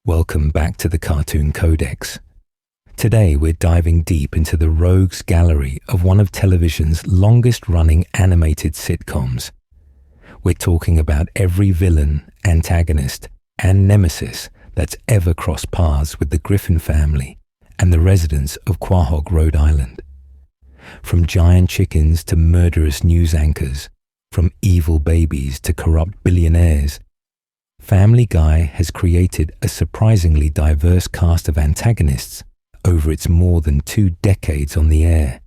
Welcome back to the Cartoon Codex. Today we're diving deep into the rogues gallery of one of television's longest-running animated sitcoms. We're talking about every villain, antagonist, and nemesis that's ever crossed paths with the Griffin family and the residents of Quahog, Rhode Island. From giant chickens to murderous news anchors, from evil babies to corrupt billionaires, Family Guy has created a surprisingly diverse cast of antagonists over its more than 2 decades on the air.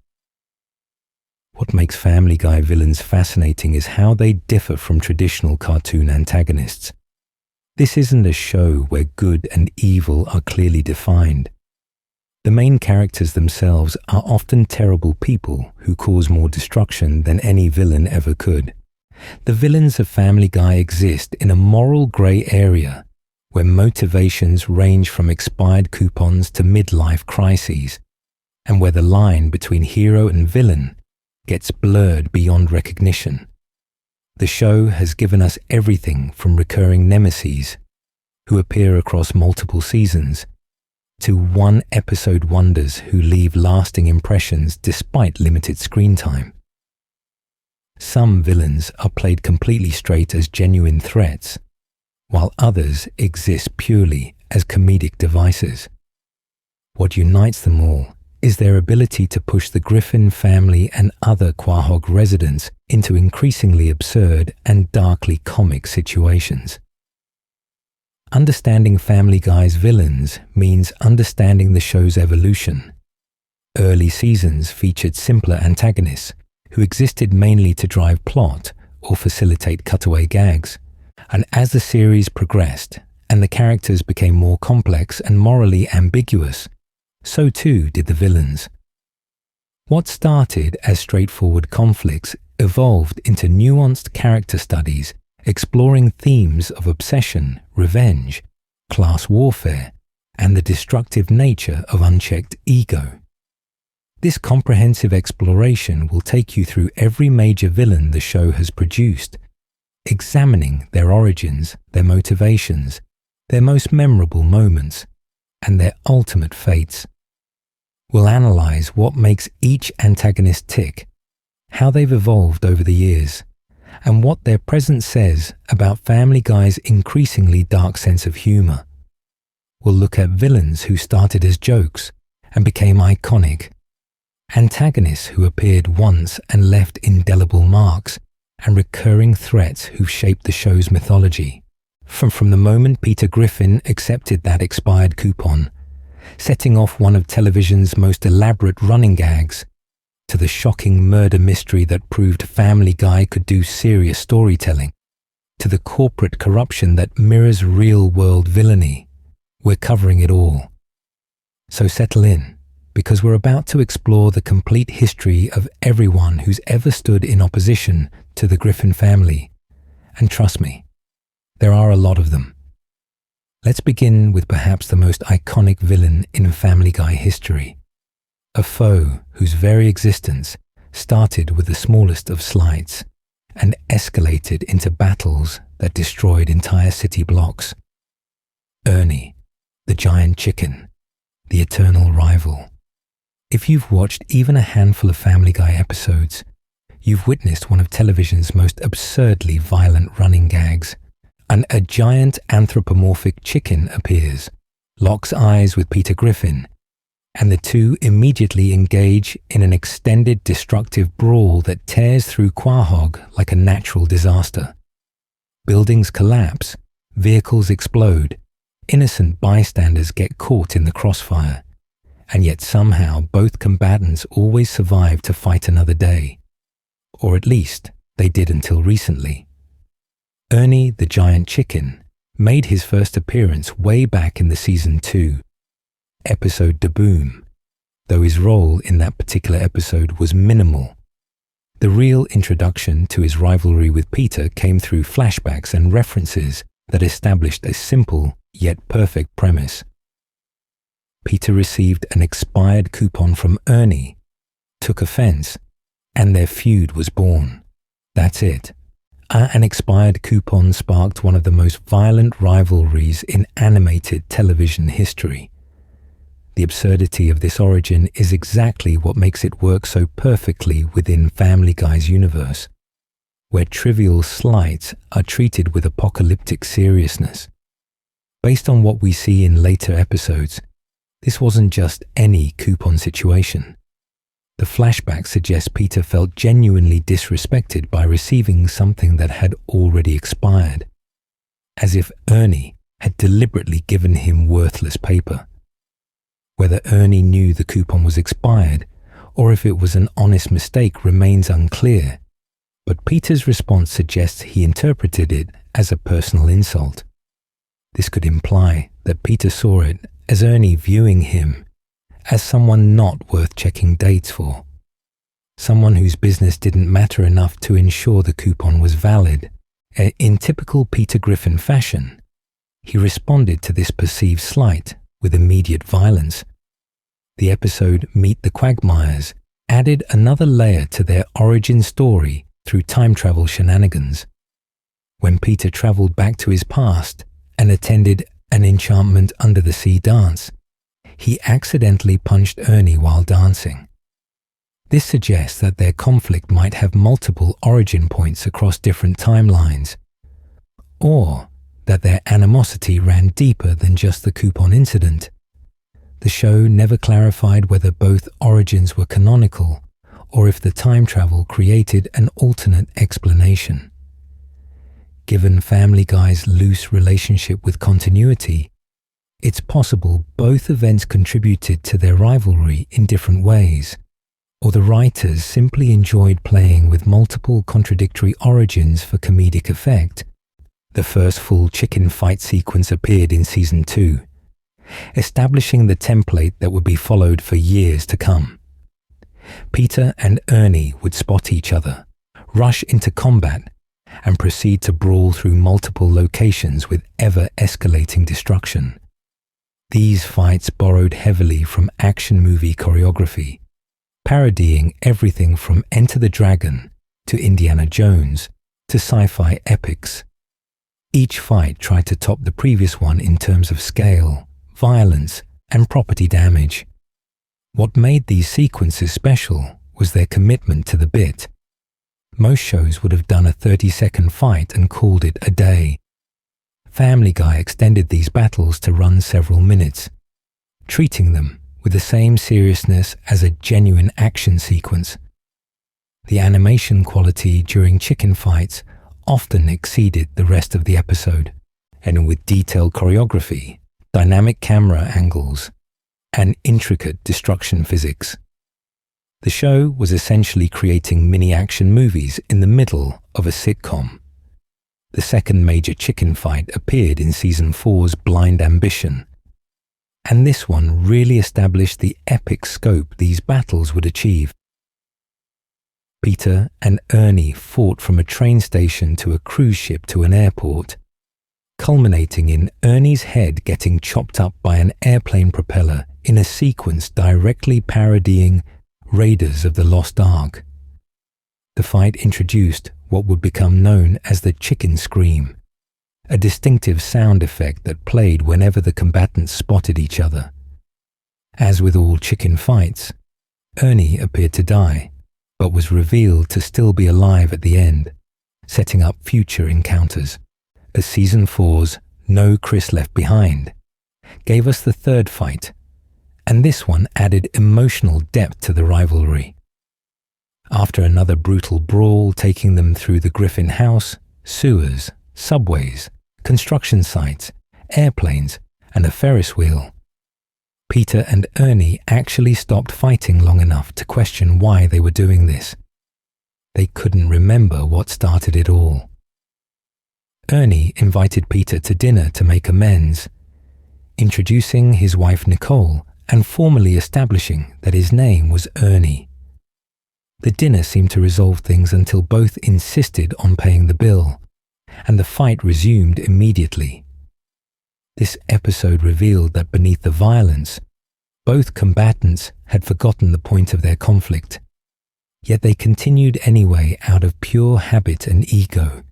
What makes Family Guy villains fascinating is how they differ from traditional cartoon antagonists. This isn't a show where good and evil are clearly defined. The main characters themselves are often terrible people who cause more destruction than any villain ever could. The villains of Family Guy exist in a moral grey area where motivations range from expired coupons to midlife crises, and where the line between hero and villain gets blurred beyond recognition. The show has given us everything from recurring nemeses, who appear across multiple seasons, to one-episode wonders who leave lasting impressions despite limited screen time. Some villains are played completely straight as genuine threats, while others exist purely as comedic devices. What unites them all is their ability to push the Griffin family and other Quahog residents into increasingly absurd and darkly comic situations. Understanding Family Guy's villains means understanding the show's evolution. Early seasons featured simpler antagonists who existed mainly to drive plot or facilitate cutaway gags. And as the series progressed and the characters became more complex and morally ambiguous, so too did the villains. What started as straightforward conflicts evolved into nuanced character studies exploring themes of obsession, revenge, class warfare, and the destructive nature of unchecked ego. This comprehensive exploration will take you through every major villain the show has produced, examining their origins, their motivations, their most memorable moments, and their ultimate fates. We'll analyze what makes each antagonist tick, how they've evolved over the years, and what their presence says about Family Guy's increasingly dark sense of humor. We'll look at villains who started as jokes and became iconic, antagonists who appeared once and left indelible marks, and recurring threats who've shaped the show's mythology. From the moment Peter Griffin accepted that expired coupon, setting off one of television's most elaborate running gags, to the shocking murder mystery that proved Family Guy could do serious storytelling, to the corporate corruption that mirrors real-world villainy, we're covering it all. So settle in, because we're about to explore the complete history of everyone who's ever stood in opposition to the Griffin family. And trust me, there are a lot of them. Let's begin with perhaps the most iconic villain in Family Guy history, a foe whose very existence started with the smallest of slights and escalated into battles that destroyed entire city blocks. Ernie, the giant chicken, the eternal rival. If you've watched even a handful of Family Guy episodes, you've witnessed one of television's most absurdly violent running gags. A giant anthropomorphic chicken appears, locks eyes with Peter Griffin, and the two immediately engage in an extended destructive brawl that tears through Quahog like a natural disaster. Buildings collapse, vehicles explode, innocent bystanders get caught in the crossfire. And yet somehow both combatants always survive to fight another day. Or at least they did until recently. Ernie the giant chicken made his first appearance way back in the season 2, episode Da Boom, though his role in that particular episode was minimal. The real introduction to his rivalry with Peter came through flashbacks and references that established a simple yet perfect premise. Peter received an expired coupon from Ernie, took offense, and their feud was born. That's it. An expired coupon sparked one of the most violent rivalries in animated television history. The absurdity of this origin is exactly what makes it work so perfectly within Family Guy's universe, where trivial slights are treated with apocalyptic seriousness. Based on what we see in later episodes, this wasn't just any coupon situation. The flashback suggests Peter felt genuinely disrespected by receiving something that had already expired, as if Ernie had deliberately given him worthless paper. Whether Ernie knew the coupon was expired or if it was an honest mistake remains unclear, but Peter's response suggests he interpreted it as a personal insult. This could imply that Peter saw it as Ernie viewing him as someone not worth checking dates for, someone whose business didn't matter enough to ensure the coupon was valid. In typical Peter Griffin fashion, he responded to this perceived slight with immediate violence. The episode Meet the Quagmires added another layer to their origin story through time travel shenanigans. When Peter traveled back to his past and attended an Enchantment Under the Sea dance, he accidentally punched Ernie while dancing. This suggests that their conflict might have multiple origin points across different timelines, or that their animosity ran deeper than just the coupon incident. The show never clarified whether both origins were canonical or if the time travel created an alternate explanation. Given Family Guy's loose relationship with continuity, it's possible both events contributed to their rivalry in different ways, or the writers simply enjoyed playing with multiple contradictory origins for comedic effect. The first full chicken fight sequence appeared in Season 2, establishing the template that would be followed for years to come. Peter and Ernie would spot each other, rush into combat, and proceed to brawl through multiple locations with ever-escalating destruction. These fights borrowed heavily from action movie choreography, parodying everything from Enter the Dragon to Indiana Jones to sci-fi epics. Each fight tried to top the previous one in terms of scale, violence, and property damage. What made these sequences special was their commitment to the bit. Most shows would have done a 30-second fight and called it a day. Family Guy extended these battles to run several minutes, treating them with the same seriousness as a genuine action sequence. The animation quality during chicken fights often exceeded the rest of the episode, and with detailed choreography, dynamic camera angles, and intricate destruction physics. The show was essentially creating mini-action movies in the middle of a sitcom. The second major chicken fight appeared in Season 4's Blind Ambition, and this one really established the epic scope these battles would achieve. Peter and Ernie fought from a train station to a cruise ship to an airport, culminating in Ernie's head getting chopped up by an airplane propeller in a sequence directly parodying Raiders of the Lost Ark. The fight introduced what would become known as the chicken scream, a distinctive sound effect that played whenever the combatants spotted each other. As with all chicken fights, Ernie appeared to die, but was revealed to still be alive at the end, setting up future encounters, as Season 4's No Chris Left Behind gave us the third fight, and this one added emotional depth to the rivalry. After another brutal brawl taking them through the Griffin house, sewers, subways, construction sites, airplanes, and a Ferris wheel, Peter and Ernie actually stopped fighting long enough to question why they were doing this. They couldn't remember what started it all. Ernie invited Peter to dinner to make amends, introducing his wife Nicole and formally establishing that his name was Ernie. The dinner seemed to resolve things until both insisted on paying the bill, and the fight resumed immediately. This episode revealed that beneath the violence, both combatants had forgotten the point of their conflict, yet they continued anyway out of pure habit and ego,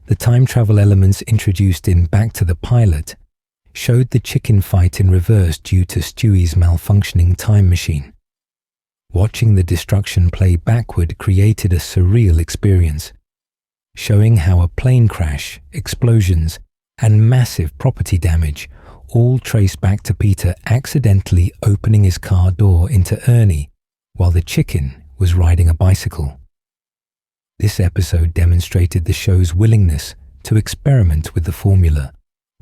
the time travel elements introduced in Back to the Pilot showed the chicken fight in reverse due to Stewie's malfunctioning time machine. Watching the destruction play backward created a surreal experience, showing how a plane crash, explosions, and massive property damage all trace back to Peter accidentally opening his car door into Ernie while the chicken was riding a bicycle. This episode demonstrated the show's willingness to experiment with the formula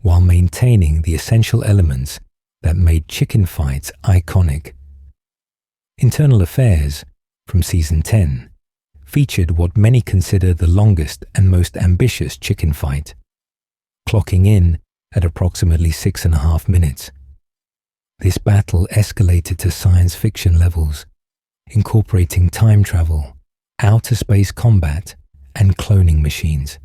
while maintaining the essential elements that made chicken fights iconic. Internal Affairs, from Season 10, featured what many consider the longest and most ambitious chicken fight, clocking in at approximately 6.5 minutes. This battle escalated to science fiction levels, incorporating time travel, outer space combat, and cloning machines,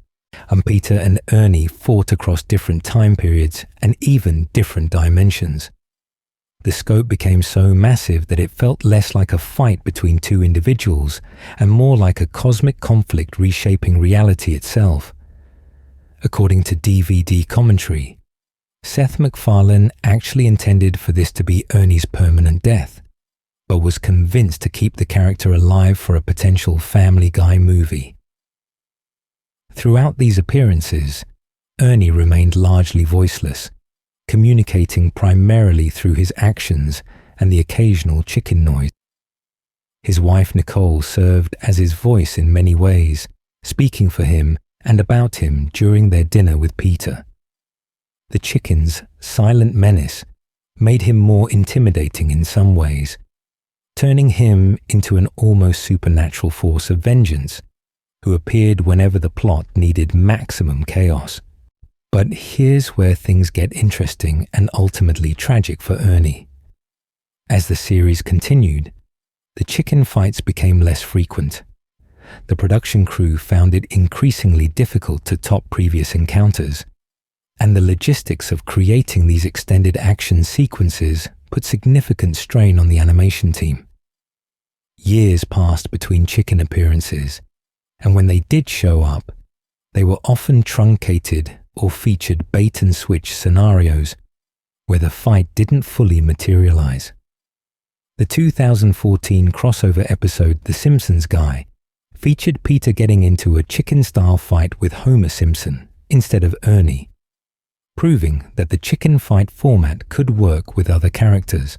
and Peter and Ernie fought across different time periods and even different dimensions. The scope became so massive that it felt less like a fight between two individuals and more like a cosmic conflict reshaping reality itself. According to DVD commentary, Seth MacFarlane actually intended for this to be Ernie's permanent death, but was convinced to keep the character alive for a potential Family Guy movie. Throughout these appearances, Ernie remained largely voiceless, communicating primarily through his actions and the occasional chicken noise. His wife Nicole served as his voice in many ways, speaking for him and about him during their dinner with Peter. The chicken's silent menace made him more intimidating in some ways, turning him into an almost supernatural force of vengeance, who appeared whenever the plot needed maximum chaos. But here's where things get interesting and ultimately tragic for Ernie. As the series continued, the chicken fights became less frequent. The production crew found it increasingly difficult to top previous encounters, and the logistics of creating these extended action sequences put significant strain on the animation team. Years passed between chicken appearances, and when they did show up, they were often truncated or featured bait-and-switch scenarios where the fight didn't fully materialize. The 2014 crossover episode The Simpsons Guy featured Peter getting into a chicken-style fight with Homer Simpson instead of Ernie, proving that the chicken fight format could work with other characters.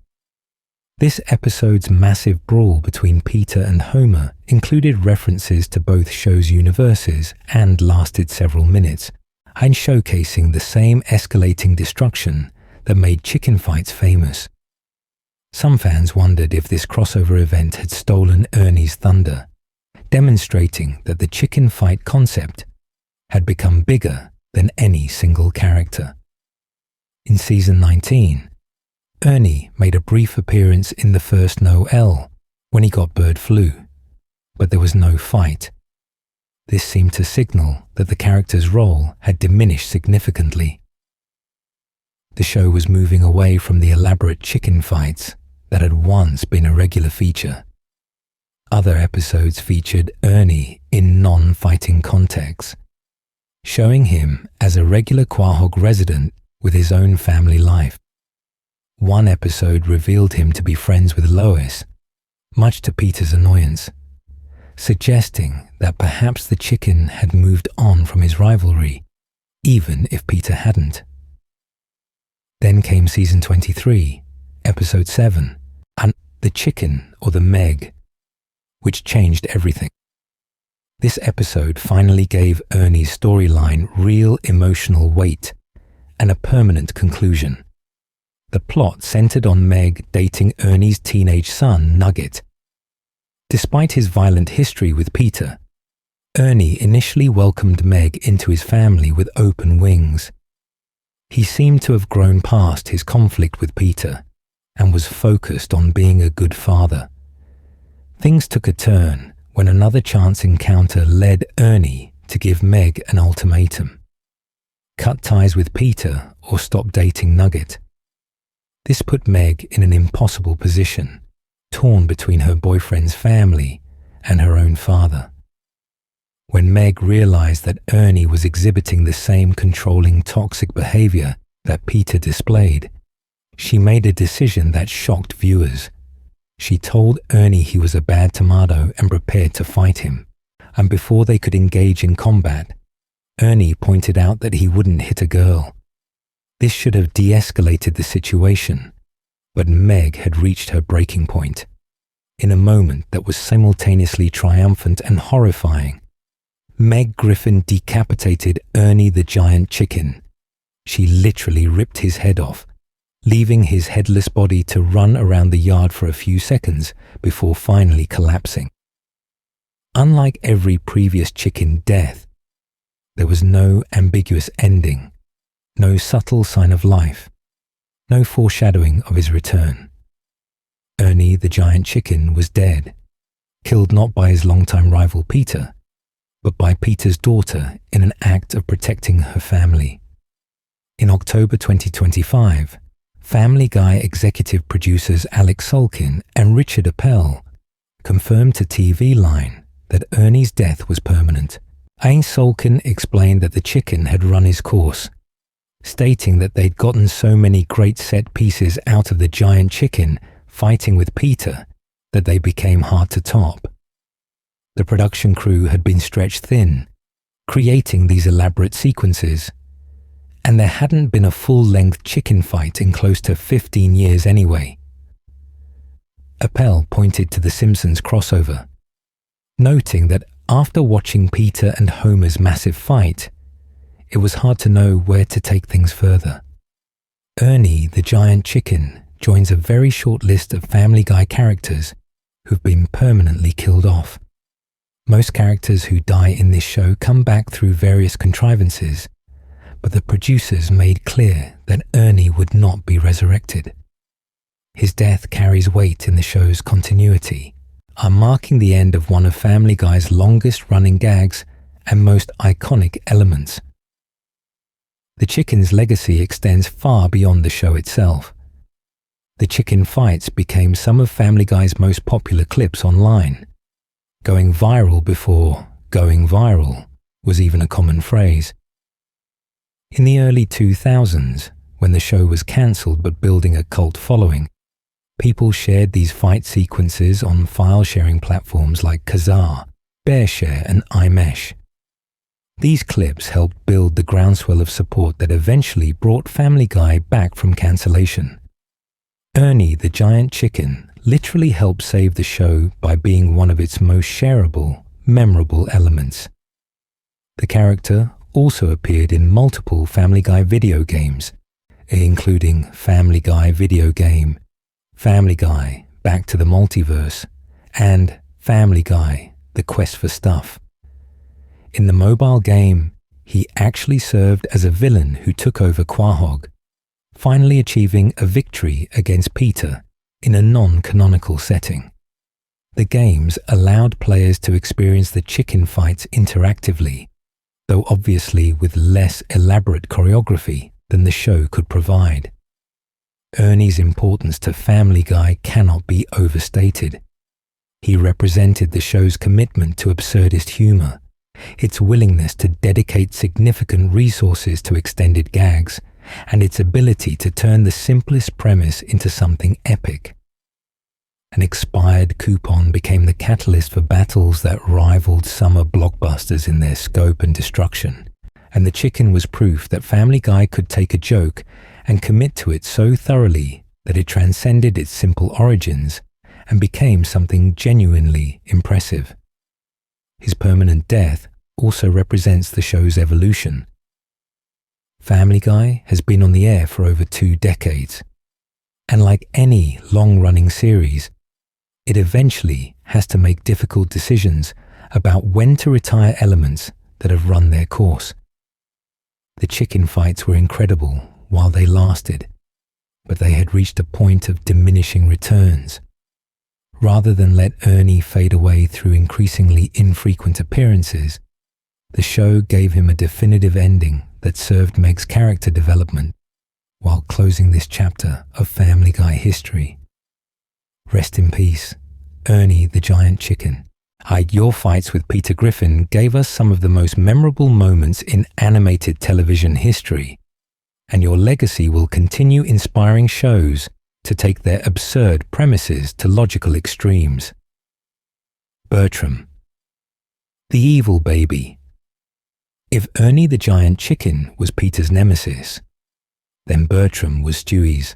This episode's massive brawl between Peter and Homer included references to both shows' universes and lasted several minutes, and showcasing the same escalating destruction that made chicken fights famous. Some fans wondered if this crossover event had stolen Ernie's thunder, demonstrating that the chicken fight concept had become bigger than any single character. In Season 19, Ernie made a brief appearance in the first Noel when he got bird flu, but there was no fight. This seemed to signal that the character's role had diminished significantly. The show was moving away from the elaborate chicken fights that had once been a regular feature. Other episodes featured Ernie in non-fighting contexts, showing him as a regular Quahog resident with his own family life. One episode revealed him to be friends with Lois, much to Peter's annoyance, suggesting that perhaps the chicken had moved on from his rivalry, even if Peter hadn't. Then came Season 23, Episode 7, and The Chicken or the Meg, which changed everything. This episode finally gave Ernie's storyline real emotional weight and a permanent conclusion. The plot centered on Meg dating Ernie's teenage son, Nugget. Despite his violent history with Peter, Ernie initially welcomed Meg into his family with open wings. He seemed to have grown past his conflict with Peter and was focused on being a good father. Things took a turn when another chance encounter led Ernie to give Meg an ultimatum: cut ties with Peter or stop dating Nugget. This put Meg in an impossible position, torn between her boyfriend's family and her own father. When Meg realized that Ernie was exhibiting the same controlling toxic behavior that Peter displayed, she made a decision that shocked viewers. She told Ernie he was a bad tomato and prepared to fight him. And before they could engage in combat, Ernie pointed out that he wouldn't hit a girl. This should have de-escalated the situation, but Meg had reached her breaking point. In a moment that was simultaneously triumphant and horrifying, Meg Griffin decapitated Ernie the giant chicken. She literally ripped his head off, leaving his headless body to run around the yard for a few seconds before finally collapsing. Unlike every previous chicken death, there was no ambiguous ending, no subtle sign of life, no foreshadowing of his return. Ernie the giant chicken was dead, killed not by his longtime rival Peter, but by Peter's daughter in an act of protecting her family. In October 2025, Family Guy executive producers Alex Sulkin and Richard Appel confirmed to TV Line that Ernie's death was permanent. Sulkin explained that the chicken had run his course, stating that they'd gotten so many great set pieces out of the giant chicken fighting with Peter that they became hard to top. The production crew had been stretched thin, creating these elaborate sequences, and there hadn't been a full-length chicken fight in close to 15 years anyway. Appel pointed to the Simpsons crossover, noting that after watching Peter and Homer's massive fight, it was hard to know where to take things further. Ernie the giant chicken joins a very short list of Family Guy characters who've been permanently killed off. Most characters who die in this show come back through various contrivances, but the producers made clear that Ernie would not be resurrected. His death carries weight in the show's continuity, marking the end of one of Family Guy's longest-running gags and most iconic elements. The chicken's legacy extends far beyond the show itself. The chicken fights became some of Family Guy's most popular clips online, going viral before going viral was even a common phrase. In the early 2000s, when the show was cancelled but building a cult following, people shared these fight sequences on file-sharing platforms like Kazaa, BearShare, and iMesh. These clips helped build the groundswell of support that eventually brought Family Guy back from cancellation. Ernie the giant chicken literally helped save the show by being one of its most shareable, memorable elements. The character also appeared in multiple Family Guy video games, including Family Guy Video Game, Family Guy Back to the Multiverse, and Family Guy The Quest for Stuff. In the mobile game, he actually served as a villain who took over Quahog, finally achieving a victory against Peter in a non-canonical setting. The games allowed players to experience the chicken fights interactively, though obviously with less elaborate choreography than the show could provide. Ernie's importance to Family Guy cannot be overstated. He represented the show's commitment to absurdist humor, its willingness to dedicate significant resources to extended gags, and its ability to turn the simplest premise into something epic. An expired coupon became the catalyst for battles that rivaled summer blockbusters in their scope and destruction, and the chicken was proof that Family Guy could take a joke and commit to it so thoroughly that it transcended its simple origins and became something genuinely impressive. His permanent death also represents the show's evolution. Family Guy has been on the air for over 2 decades, and like any long-running series, it eventually has to make difficult decisions about when to retire elements that have run their course. The chicken fights were incredible while they lasted, but they had reached a point of diminishing returns. Rather than let Ernie fade away through increasingly infrequent appearances, the show gave him a definitive ending that served Meg's character development while closing this chapter of Family Guy history. Rest in peace, Ernie the giant chicken. Your fights with Peter Griffin gave us some of the most memorable moments in animated television history, and your legacy will continue inspiring shows to take their absurd premises to logical extremes. Bertram, the evil baby. If Ernie the giant chicken was Peter's nemesis, then Bertram was Stewie's.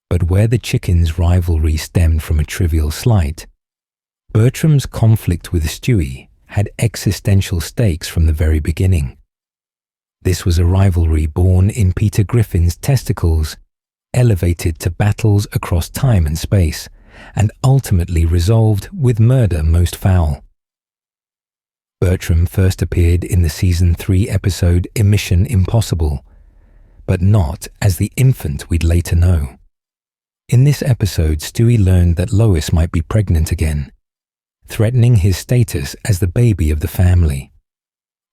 But where the chicken's rivalry stemmed from a trivial slight, Bertram's conflict with Stewie had existential stakes from the very beginning. This was a rivalry born in Peter Griffin's testicles, elevated to battles across time and space, and ultimately resolved with murder most foul. Bertram first appeared in the Season 3 episode Mission Impossible, but not as the infant we'd later know. In this episode, Stewie learned that Lois might be pregnant again, threatening his status as the baby of the family.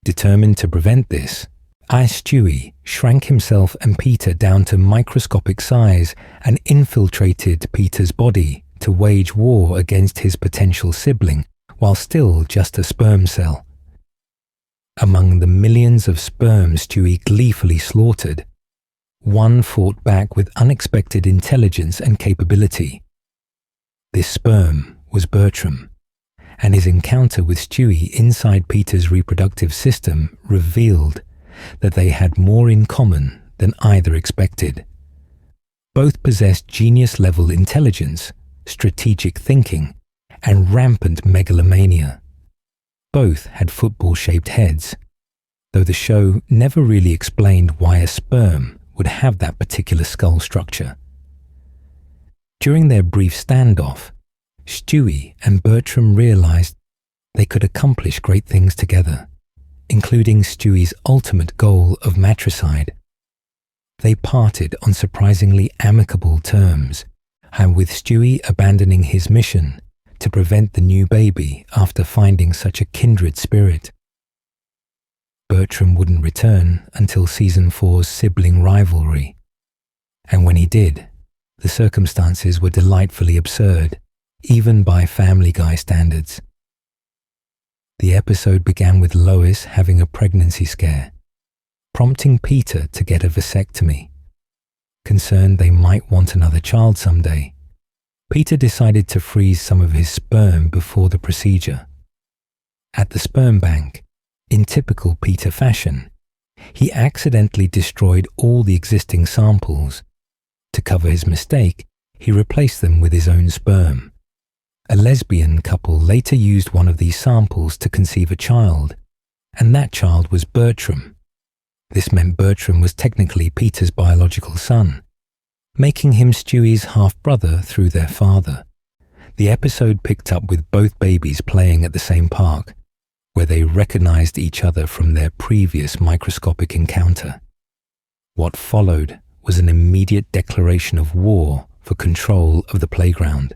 Determined to prevent this, Stewie shrank himself and Peter down to microscopic size and infiltrated Peter's body to wage war against his potential sibling while still just a sperm cell. Among the millions of sperms Stewie gleefully slaughtered, one fought back with unexpected intelligence and capability. This sperm was Bertram, and his encounter with Stewie inside Peter's reproductive system revealed that they had more in common than either expected. Both possessed genius-level intelligence, strategic thinking, and rampant megalomania. Both had football-shaped heads, though the show never really explained why a sperm would have that particular skull structure. During their brief standoff, Stewie and Bertram realized they could accomplish great things together, including Stewie's ultimate goal of matricide. They parted on surprisingly amicable terms, and with Stewie abandoning his mission to prevent the new baby after finding such a kindred spirit. Bertram wouldn't return until Season 4's sibling rivalry, and when he did, the circumstances were delightfully absurd, even by Family Guy standards. The episode began with Lois having a pregnancy scare, prompting Peter to get a vasectomy. Concerned they might want another child someday, Peter decided to freeze some of his sperm before the procedure. At the sperm bank, in typical Peter fashion, he accidentally destroyed all the existing samples. To cover his mistake, he replaced them with his own sperm. A lesbian couple later used one of these samples to conceive a child, and that child was Bertram. This meant Bertram was technically Peter's biological son, making him Stewie's half-brother through their father. The episode picked up with both babies playing at the same park, where they recognized each other from their previous microscopic encounter. What followed was an immediate declaration of war for control of the playground.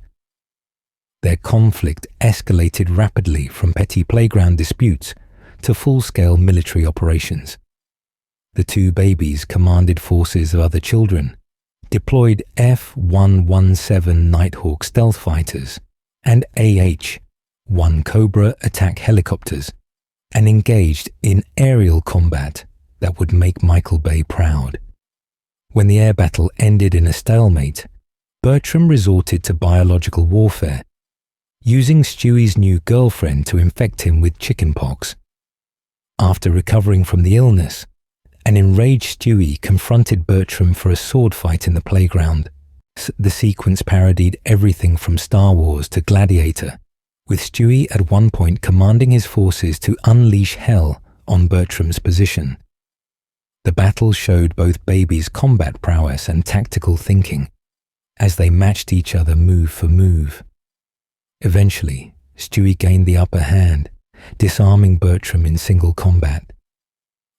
Their conflict escalated rapidly from petty playground disputes to full-scale military operations. The two babies commanded forces of other children, deployed F-117 Nighthawk stealth fighters and AH-1 Cobra attack helicopters, and engaged in aerial combat that would make Michael Bay proud. When the air battle ended in a stalemate, Bertram resorted to biological warfare, using Stewie's new girlfriend to infect him with chickenpox. After recovering from the illness, an enraged Stewie confronted Bertram for a sword fight in the playground. The sequence parodied everything from Star Wars to Gladiator, with Stewie at one point commanding his forces to unleash hell on Bertram's position. The battle showed both babies' combat prowess and tactical thinking, as they matched each other move for move. Eventually, Stewie gained the upper hand, disarming Bertram in single combat.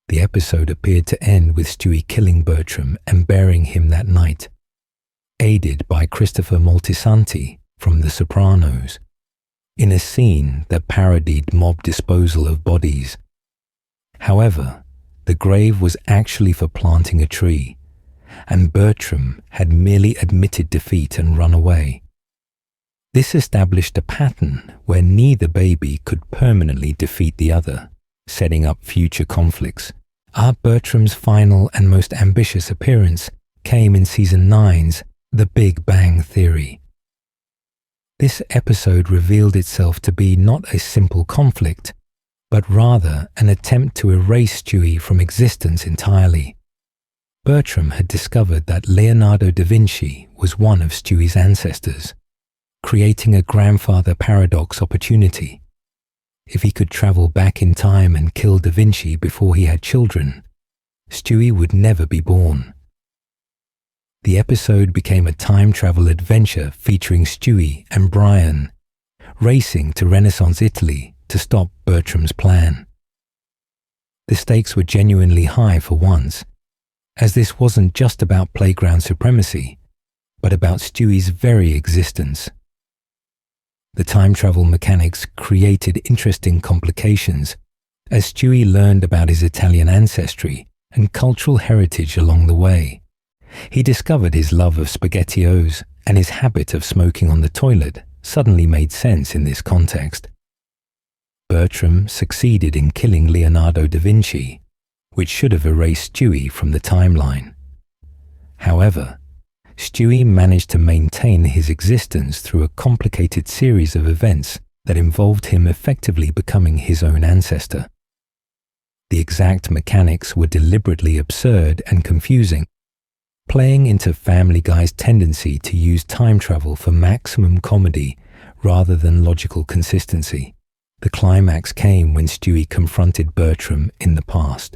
The episode appeared to end with Stewie killing Bertram and burying him that night, aided by Christopher Moltisanti from The Sopranos, in a scene that parodied mob disposal of bodies. However, the grave was actually for planting a tree, and Bertram had merely admitted defeat and run away. This established a pattern where neither baby could permanently defeat the other, setting up future conflicts. Bertram's final and most ambitious appearance came in Season 9's The Big Bang Theory. This episode revealed itself to be not a simple conflict, but rather an attempt to erase Stewie from existence entirely. Bertram had discovered that Leonardo da Vinci was one of Stewie's ancestors, creating a grandfather paradox opportunity. If he could travel back in time and kill da Vinci before he had children, Stewie would never be born. The episode became a time travel adventure featuring Stewie and Brian racing to Renaissance Italy to stop Bertram's plan. The stakes were genuinely high for once, as this wasn't just about playground supremacy, but about Stewie's very existence. The time travel mechanics created interesting complications as Stewie learned about his Italian ancestry and cultural heritage along the way. He discovered his love of SpaghettiOs, and his habit of smoking on the toilet suddenly made sense in this context. Bertram succeeded in killing Leonardo da Vinci, which should have erased Stewie from the timeline. However, Stewie managed to maintain his existence through a complicated series of events that involved him effectively becoming his own ancestor. The exact mechanics were deliberately absurd and confusing, playing into Family Guy's tendency to use time travel for maximum comedy rather than logical consistency. The climax came when Stewie confronted Bertram in the past.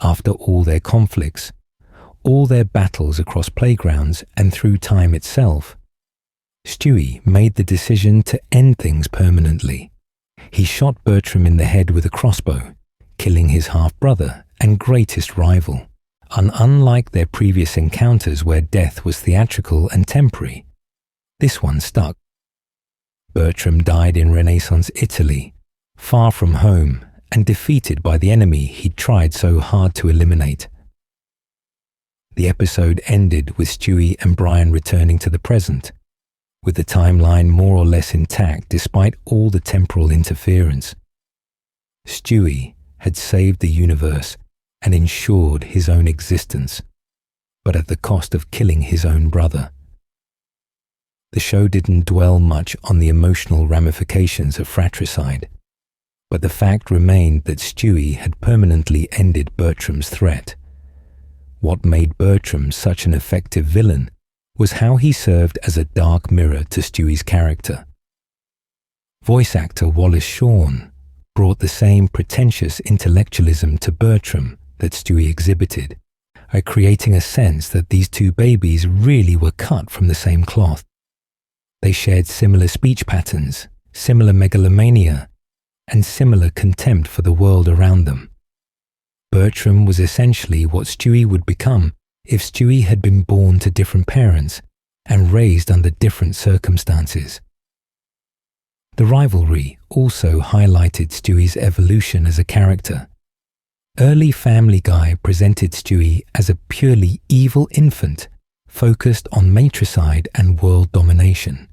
After all their conflicts, all their battles across playgrounds and through time itself, Stewie made the decision to end things permanently. He shot Bertram in the head with a crossbow, killing his half-brother and greatest rival. Unlike their previous encounters where death was theatrical and temporary, this one stuck. Bertram died in Renaissance Italy, far from home and defeated by the enemy he'd tried so hard to eliminate. The episode ended with Stewie and Brian returning to the present, with the timeline more or less intact despite all the temporal interference. Stewie had saved the universe and ensured his own existence, but at the cost of killing his own brother. The show didn't dwell much on the emotional ramifications of fratricide, but the fact remained that Stewie had permanently ended Bertram's threat. What made Bertram such an effective villain was how he served as a dark mirror to Stewie's character. Voice actor Wallace Shawn brought the same pretentious intellectualism to Bertram that Stewie exhibited, creating a sense that these two babies really were cut from the same cloth. They shared similar speech patterns, similar megalomania, and similar contempt for the world around them. Bertram was essentially what Stewie would become if Stewie had been born to different parents and raised under different circumstances. The rivalry also highlighted Stewie's evolution as a character. Early Family Guy presented Stewie as a purely evil infant focused on matricide and world domination.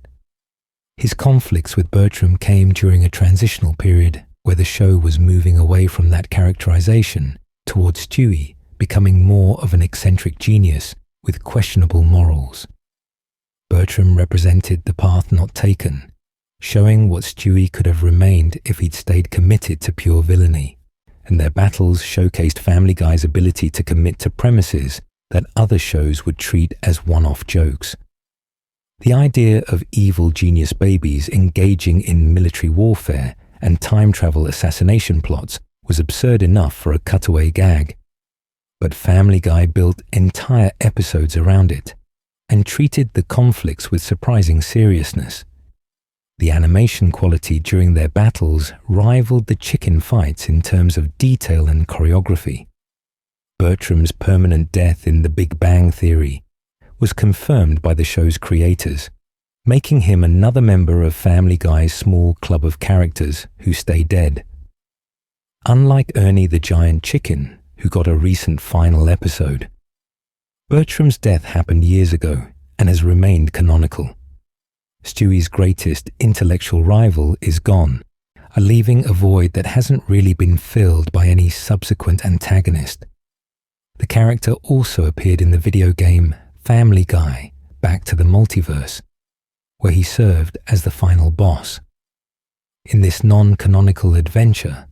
His conflicts with Bertram came during a transitional period where the show was moving away from that characterization towards Stewie becoming more of an eccentric genius with questionable morals. Bertram represented the path not taken, showing what Stewie could have remained if he'd stayed committed to pure villainy, and their battles showcased Family Guy's ability to commit to premises that other shows would treat as one-off jokes. The idea of evil genius babies engaging in military warfare and time travel assassination plots was absurd enough for a cutaway gag, but Family Guy built entire episodes around it and treated the conflicts with surprising seriousness. The animation quality during their battles rivaled the chicken fights in terms of detail and choreography. Bertram's permanent death in The Big Bang Theory was confirmed by the show's creators, making him another member of Family Guy's small club of characters who stay dead. Unlike Ernie the giant chicken, who got a recent final episode, Bertram's death happened years ago and has remained canonical. Stewie's greatest intellectual rival, is gone, leaving a void that hasn't really been filled by any subsequent antagonist. The character also appeared in the video game Family Guy: Back to the Multiverse, where he served as the final boss. In this non-canonical adventure,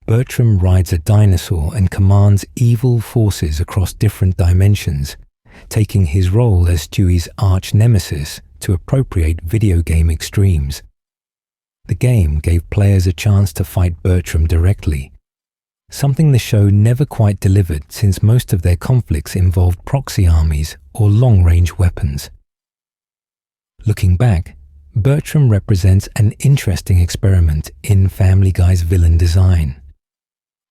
Bertram rides a dinosaur and commands evil forces across different dimensions, taking his role as Stewie's arch-nemesis to appropriate video game extremes. The game gave players a chance to fight Bertram directly, something the show never quite delivered since most of their conflicts involved proxy armies or long-range weapons. Looking back, Bertram represents an interesting experiment in Family Guy's villain design.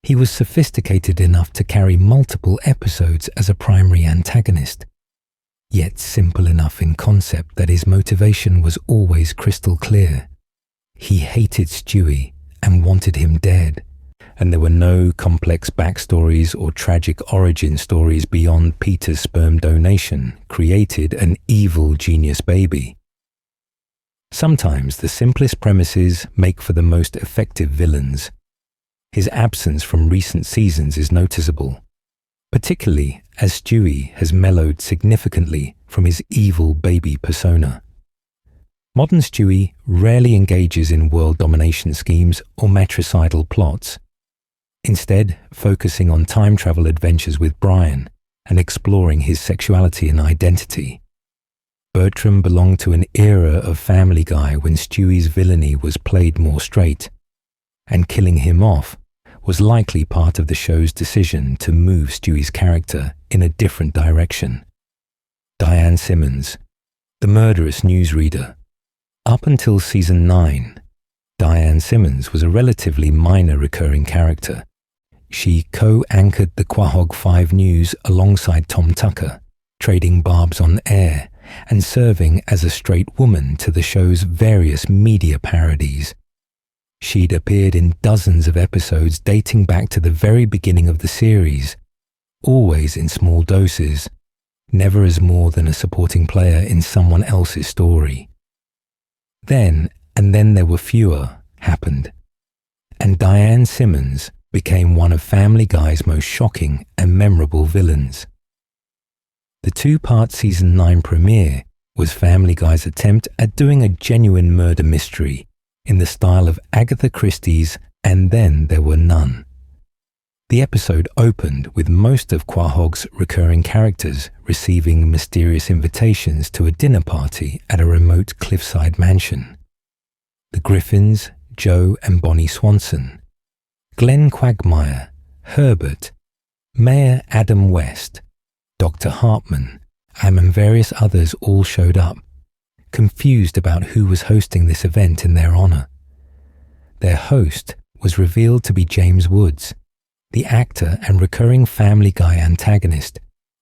He was sophisticated enough to carry multiple episodes as a primary antagonist, yet simple enough in concept that his motivation was always crystal clear. He hated Stewie and wanted him dead, and there were no complex backstories or tragic origin stories beyond Peter's sperm donation created an evil genius baby. Sometimes the simplest premises make for the most effective villains. His absence from recent seasons is noticeable, particularly as Stewie has mellowed significantly from his evil baby persona. Modern Stewie rarely engages in world domination schemes or matricidal plots, instead focusing on time travel adventures with Brian and exploring his sexuality and identity. Bertram belonged to an era of Family Guy when Stewie's villainy was played more straight, and killing him off was likely part of the show's decision to move Stewie's character in a different direction. Diane Simmons, the murderous newsreader. Up until season 9, Diane Simmons was a relatively minor recurring character. She co-anchored the Quahog 5 News alongside Tom Tucker, trading barbs on air and serving as a straight woman to the show's various media parodies. She'd appeared in dozens of episodes dating back to the very beginning of the series, always in small doses, never as more than a supporting player in someone else's story. Then, and then there were fewer, happened, and Diane Simmons became one of Family Guy's most shocking and memorable villains. The two-part season 9 premiere was Family Guy's attempt at doing a genuine murder mystery in the style of Agatha Christie's And Then There Were None. The episode opened with most of Quahog's recurring characters receiving mysterious invitations to a dinner party at a remote cliffside mansion. The Griffins, Joe and Bonnie Swanson, Glenn Quagmire, Herbert, Mayor Adam West, Dr. Hartman, and various others all showed up, confused about who was hosting this event in their honor. Their host was revealed to be James Woods, the actor and recurring Family Guy antagonist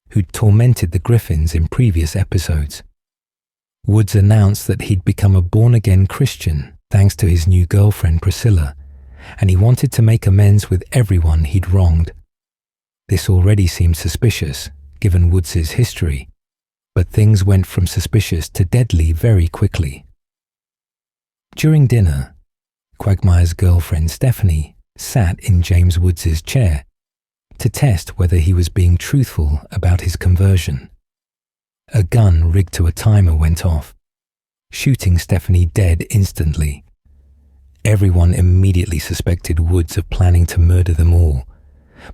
who'd tormented the Griffins in previous episodes. Woods announced that he'd become a born-again Christian thanks to his new girlfriend Priscilla, and he wanted to make amends with everyone he'd wronged. This already seemed suspicious, given Woods' history, but things went from suspicious to deadly very quickly. During dinner, Quagmire's girlfriend Stephanie sat in James Woods' chair to test whether he was being truthful about his conversion. A gun rigged to a timer went off, shooting Stephanie dead instantly. Everyone immediately suspected Woods of planning to murder them all,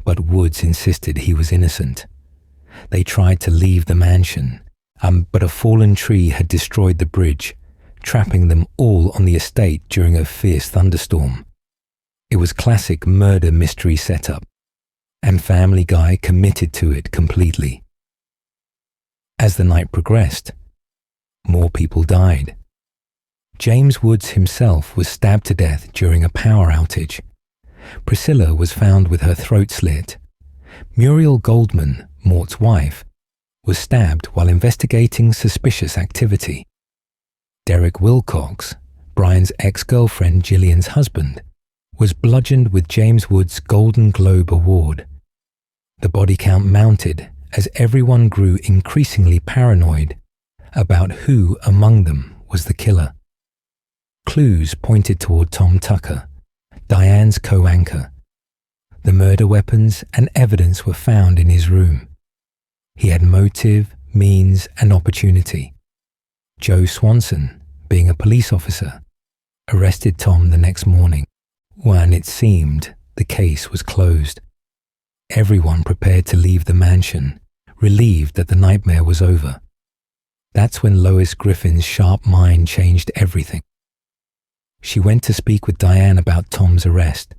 but Woods insisted he was innocent. They tried to leave the mansion, but a fallen tree had destroyed the bridge, trapping them all on the estate during a fierce thunderstorm. It was classic murder mystery setup, and Family Guy committed to it completely. As the night progressed, more people died. James Woods himself was stabbed to death during a power outage. Priscilla was found with her throat slit. Muriel Goldman, Mort's wife, was stabbed while investigating suspicious activity. Derek Wilcox, Brian's ex-girlfriend Gillian's husband, was bludgeoned with James Woods' Golden Globe Award. The body count mounted as everyone grew increasingly paranoid about who among them was the killer. Clues pointed toward Tom Tucker, Diane's co-anchor. The murder weapons and evidence were found in his room. He had motive, means, and opportunity. Joe Swanson, being a police officer, arrested Tom the next morning, when it seemed the case was closed. Everyone prepared to leave the mansion, relieved that the nightmare was over. That's when Lois Griffin's sharp mind changed everything. She went to speak with Diane about Tom's arrest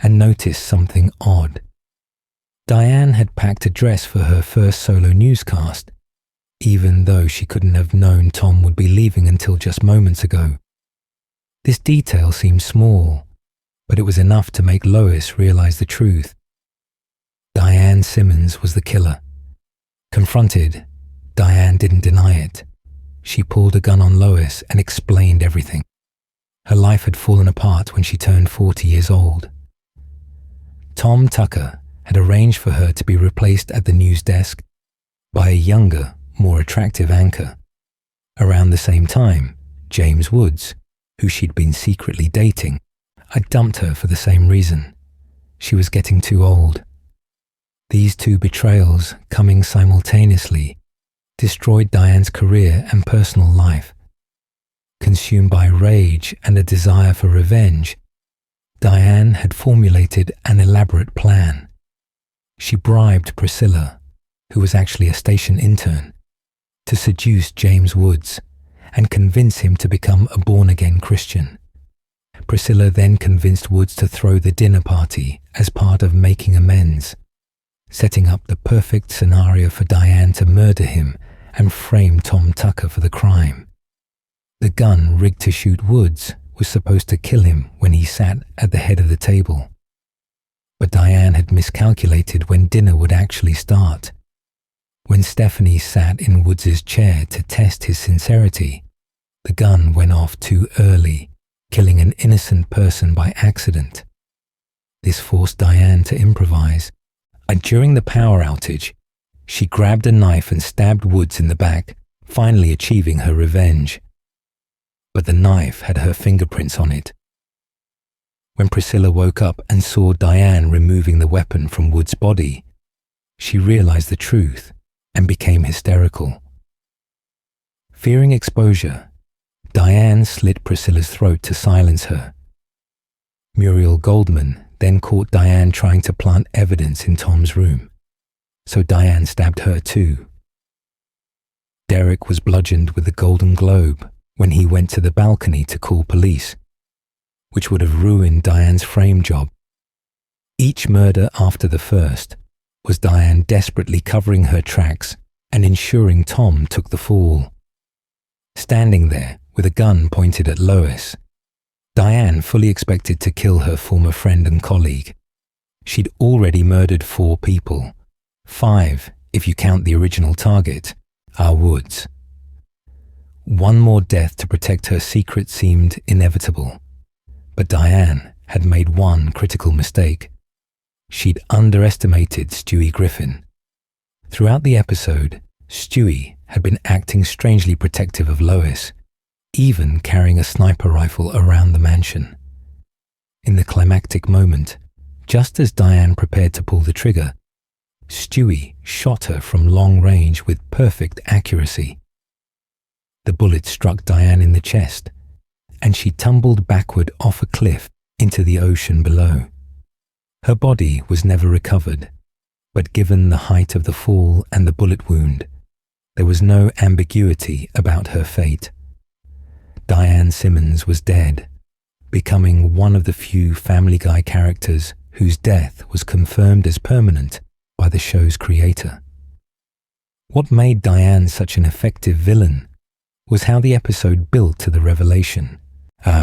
and noticed something odd. Diane had packed a dress for her first solo newscast, even though she couldn't have known Tom would be leaving until just moments ago. This detail seemed small, but it was enough to make Lois realize the truth. Diane Simmons was the killer. Confronted, Diane didn't deny it. She pulled a gun on Lois and explained everything. Her life had fallen apart when she turned 40 years old. Tom Tucker had arranged for her to be replaced at the news desk by a younger, more attractive anchor. Around the same time, James Woods, who she'd been secretly dating, had dumped her for the same reason. She was getting too old. These two betrayals, coming simultaneously, destroyed Diane's career and personal life. Consumed by rage and a desire for revenge, Diane had formulated an elaborate plan. She bribed Priscilla, who was actually a station intern, to seduce James Woods and convince him to become a born-again Christian. Priscilla then convinced Woods to throw the dinner party as part of making amends, setting up the perfect scenario for Diane to murder him and frame Tom Tucker for the crime. The gun rigged to shoot Woods was supposed to kill him when he sat at the head of the table. But Diane had miscalculated when dinner would actually start. When Stephanie sat in Woods's chair to test his sincerity, the gun went off too early, killing an innocent person by accident. This forced Diane to improvise, and during the power outage, she grabbed a knife and stabbed Woods in the back, finally achieving her revenge. But the knife had her fingerprints on it. When Priscilla woke up and saw Diane removing the weapon from Woods' body, she realized the truth and became hysterical. Fearing exposure, Diane slit Priscilla's throat to silence her. Muriel Goldman then caught Diane trying to plant evidence in Tom's room, so Diane stabbed her too. Derek was bludgeoned with the Golden Globe when he went to the balcony to call police, which would have ruined Diane's frame job. Each murder after the first was Diane desperately covering her tracks and ensuring Tom took the fall. Standing there with a gun pointed at Lois, Diane fully expected to kill her former friend and colleague. She'd already murdered 4 people, 5 if you count the original target, our Woods. One more death to protect her secret seemed inevitable, but Diane had made one critical mistake. She'd underestimated Stewie Griffin. Throughout the episode, Stewie had been acting strangely protective of Lois, even carrying a sniper rifle around the mansion. In the climactic moment, just as Diane prepared to pull the trigger, Stewie shot her from long range with perfect accuracy. The bullet struck Diane in the chest, and she tumbled backward off a cliff into the ocean below. Her body was never recovered, but given the height of the fall and the bullet wound, there was no ambiguity about her fate. Diane Simmons was dead, becoming one of the few Family Guy characters whose death was confirmed as permanent by the show's creator. What made Diane such an effective villain was how the episode built to the revelation.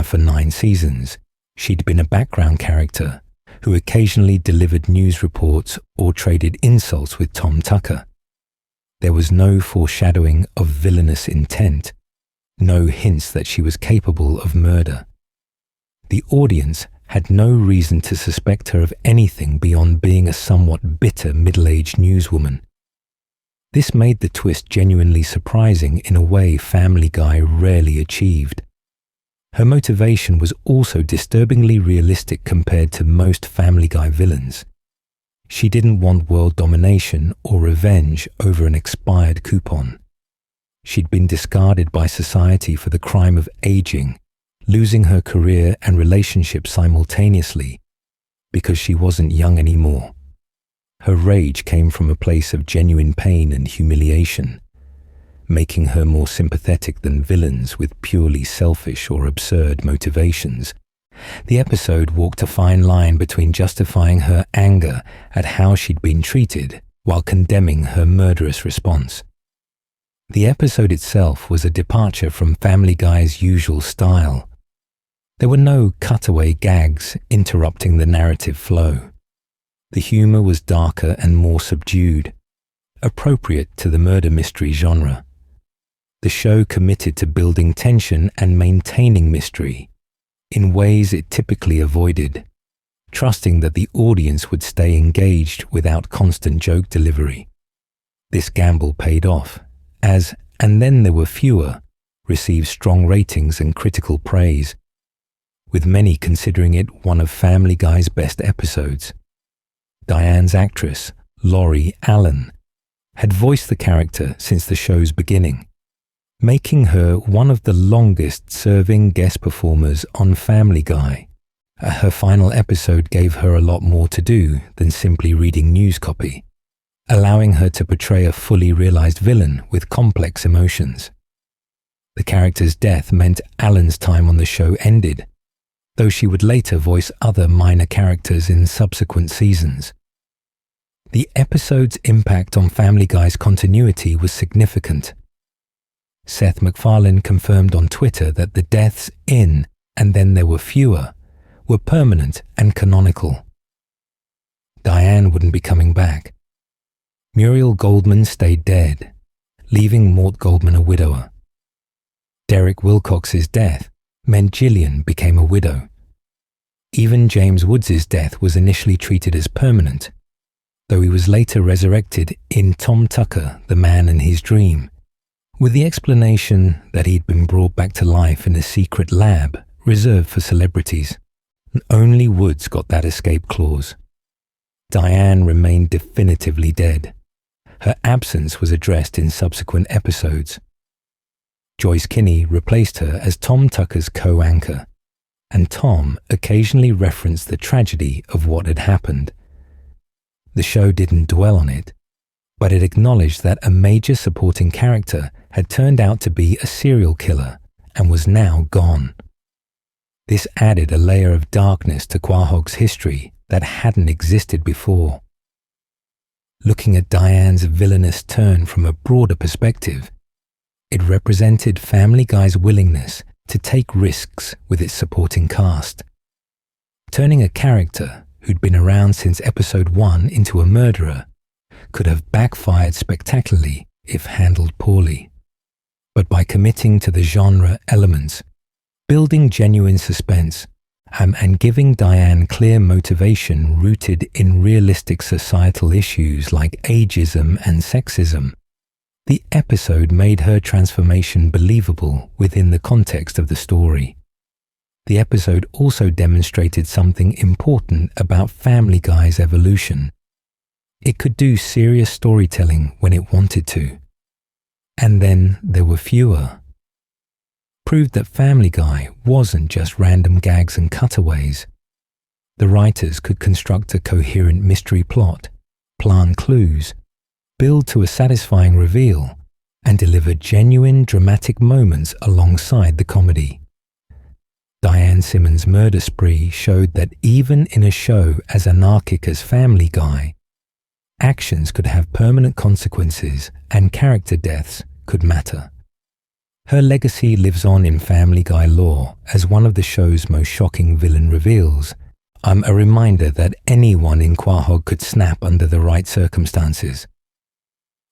For 9 seasons, she'd been a background character who occasionally delivered news reports or traded insults with Tom Tucker. There was no foreshadowing of villainous intent, no hints that she was capable of murder. The audience had no reason to suspect her of anything beyond being a somewhat bitter middle-aged newswoman. This made the twist genuinely surprising in a way Family Guy rarely achieved. Her motivation was also disturbingly realistic compared to most Family Guy villains. She didn't want world domination or revenge over an expired coupon. She'd been discarded by society for the crime of aging, losing her career and relationship simultaneously because she wasn't young anymore. Her rage came from a place of genuine pain and humiliation, making her more sympathetic than villains with purely selfish or absurd motivations. The episode walked a fine line between justifying her anger at how she'd been treated while condemning her murderous response. The episode itself was a departure from Family Guy's usual style. There were no cutaway gags interrupting the narrative flow. The humor was darker and more subdued, appropriate to the murder mystery genre. The show committed to building tension and maintaining mystery in ways it typically avoided, trusting that the audience would stay engaged without constant joke delivery. This gamble paid off, as And Then There Were Fewer received strong ratings and critical praise, with many considering it one of Family Guy's best episodes. Diane's actress, Laurie Allen, had voiced the character since the show's beginning, making her one of the longest-serving guest performers on Family Guy. Her final episode gave her a lot more to do than simply reading news copy, allowing her to portray a fully realized villain with complex emotions. The character's death meant Allen's time on the show ended, though she would later voice other minor characters in subsequent seasons. The episode's impact on Family Guy's continuity was significant. Seth MacFarlane confirmed on Twitter that the deaths in And Then There Were Fewer were permanent and canonical. Diane wouldn't be coming back. Muriel Goldman stayed dead, leaving Mort Goldman a widower. Derek Wilcox's death meant Gillian became a widow. Even James Woods' death was initially treated as permanent, though he was later resurrected in Tom Tucker, The Man in His Dream, with the explanation that he'd been brought back to life in a secret lab reserved for celebrities. Only Woods got that escape clause. Diane remained definitively dead. Her absence was addressed in subsequent episodes. Joyce Kinney replaced her as Tom Tucker's co-anchor, and Tom occasionally referenced the tragedy of what had happened. The show didn't dwell on it, but it acknowledged that a major supporting character had turned out to be a serial killer and was now gone. This added a layer of darkness to Quahog's history that hadn't existed before. Looking at Diane's villainous turn from a broader perspective, it represented Family Guy's willingness to take risks with its supporting cast. Turning a character who'd been around since episode 1 into a murderer could have backfired spectacularly if handled poorly. But by committing to the genre elements, building genuine suspense, and giving Diane clear motivation rooted in realistic societal issues like ageism and sexism, the episode made her transformation believable within the context of the story. The episode also demonstrated something important about Family Guy's evolution. It could do serious storytelling when it wanted to. And Then There Were Fewer proved that Family Guy wasn't just random gags and cutaways. The writers could construct a coherent mystery plot, plant clues, build to a satisfying reveal, and deliver genuine dramatic moments alongside the comedy. Diane Simmons' murder spree showed that even in a show as anarchic as Family Guy, actions could have permanent consequences and character deaths could matter. Her legacy lives on in Family Guy lore as one of the show's most shocking villain reveals, a reminder that anyone in Quahog could snap under the right circumstances.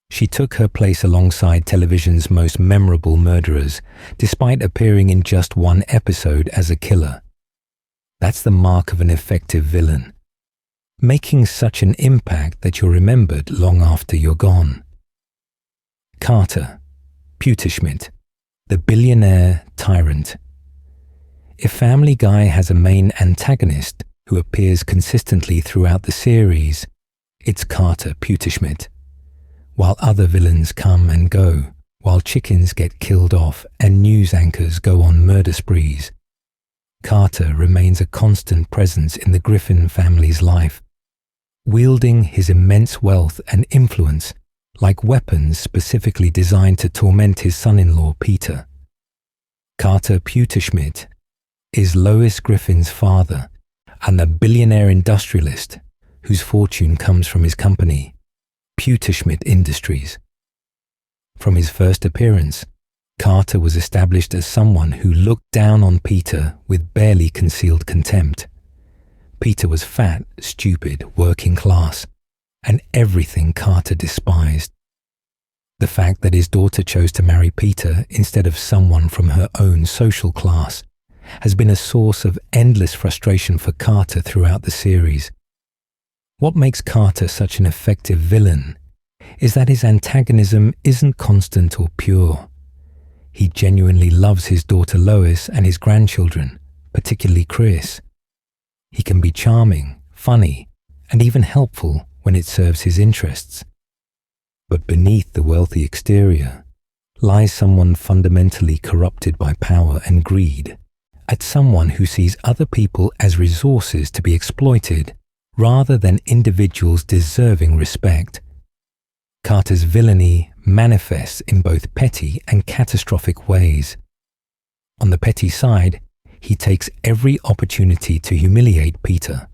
She took her place alongside television's most memorable murderers, despite appearing in just one episode as a killer. That's the mark of an effective villain, making such an impact that you're remembered long after you're gone. Carter, Pewterschmidt, the billionaire tyrant. If Family Guy has a main antagonist who appears consistently throughout the series, it's Carter Pewterschmidt. While other villains come and go, while chickens get killed off and news anchors go on murder sprees, Carter remains a constant presence in the Griffin family's life, wielding his immense wealth and influence like weapons specifically designed to torment his son-in-law Peter. Carter Pewterschmidt is Lois Griffin's father and the billionaire industrialist whose fortune comes from his company, Pewterschmidt Industries. From his first appearance, Carter was established as someone who looked down on Peter with barely concealed contempt. Peter was fat, stupid, working class, and everything Carter despised. The fact that his daughter chose to marry Peter instead of someone from her own social class has been a source of endless frustration for Carter throughout the series. What makes Carter such an effective villain is that his antagonism isn't constant or pure. He genuinely loves his daughter Lois and his grandchildren, particularly Chris. He can be charming, funny, and even helpful when it serves his interests. But beneath the wealthy exterior lies someone fundamentally corrupted by power and greed, at someone who sees other people as resources to be exploited rather than individuals deserving respect. Carter's villainy manifests in both petty and catastrophic ways. On the petty side, he takes every opportunity to humiliate Peter,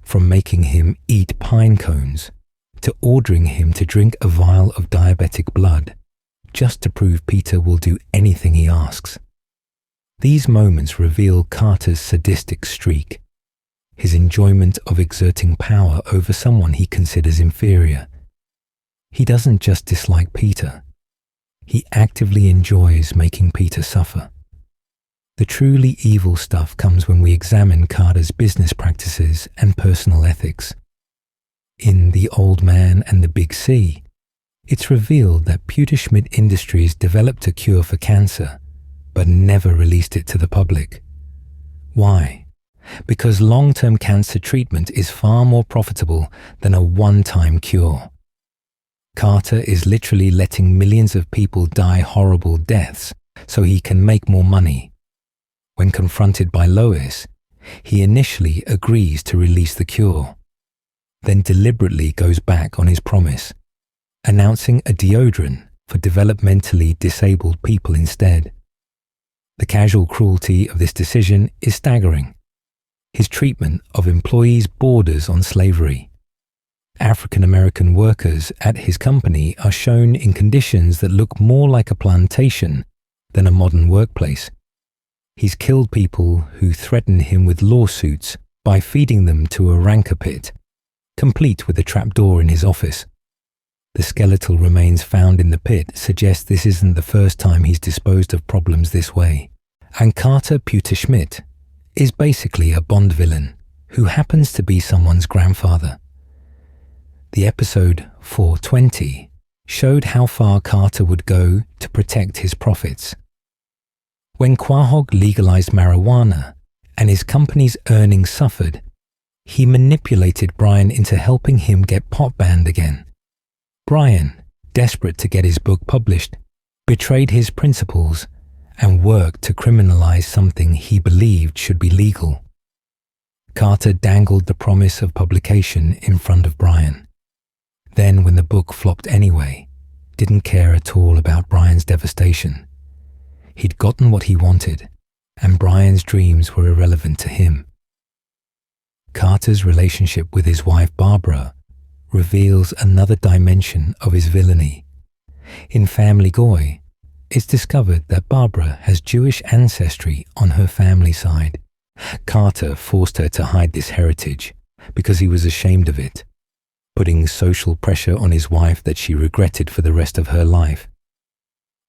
from making him eat pine cones to ordering him to drink a vial of diabetic blood, just to prove Peter will do anything he asks. These moments reveal Carter's sadistic streak, his enjoyment of exerting power over someone he considers inferior. He doesn't just dislike Peter, he actively enjoys making Peter suffer. The truly evil stuff comes when we examine Carter's business practices and personal ethics. In The Old Man and the Big C, it's revealed that Pewterschmidt Industries developed a cure for cancer, but never released it to the public. Why? Because long-term cancer treatment is far more profitable than a one-time cure. Carter is literally letting millions of people die horrible deaths so he can make more money. When confronted by Lois, he initially agrees to release the cure, then deliberately goes back on his promise, announcing a deodorant for developmentally disabled people instead. The casual cruelty of this decision is staggering. His treatment of employees borders on slavery. African American workers at his company are shown in conditions that look more like a plantation than a modern workplace. He's killed people who threaten him with lawsuits by feeding them to a rancor pit, complete with a trapdoor in his office. The skeletal remains found in the pit suggest this isn't the first time he's disposed of problems this way. And Carter Pewterschmidt is basically a Bond villain who happens to be someone's grandfather. The episode 420 showed how far Carter would go to protect his profits. When Quahog legalized marijuana and his company's earnings suffered, he manipulated Brian into helping him get pot banned again. Brian, desperate to get his book published, betrayed his principles and worked to criminalize something he believed should be legal. Carter dangled the promise of publication in front of Brian. Then, when the book flopped anyway, didn't care at all about Brian's devastation. He'd gotten what he wanted, and Brian's dreams were irrelevant to him. Carter's relationship with his wife Barbara reveals another dimension of his villainy. In Family Guy, it's discovered that Barbara has Jewish ancestry on her family side. Carter forced her to hide this heritage because he was ashamed of it, putting social pressure on his wife that she regretted for the rest of her life.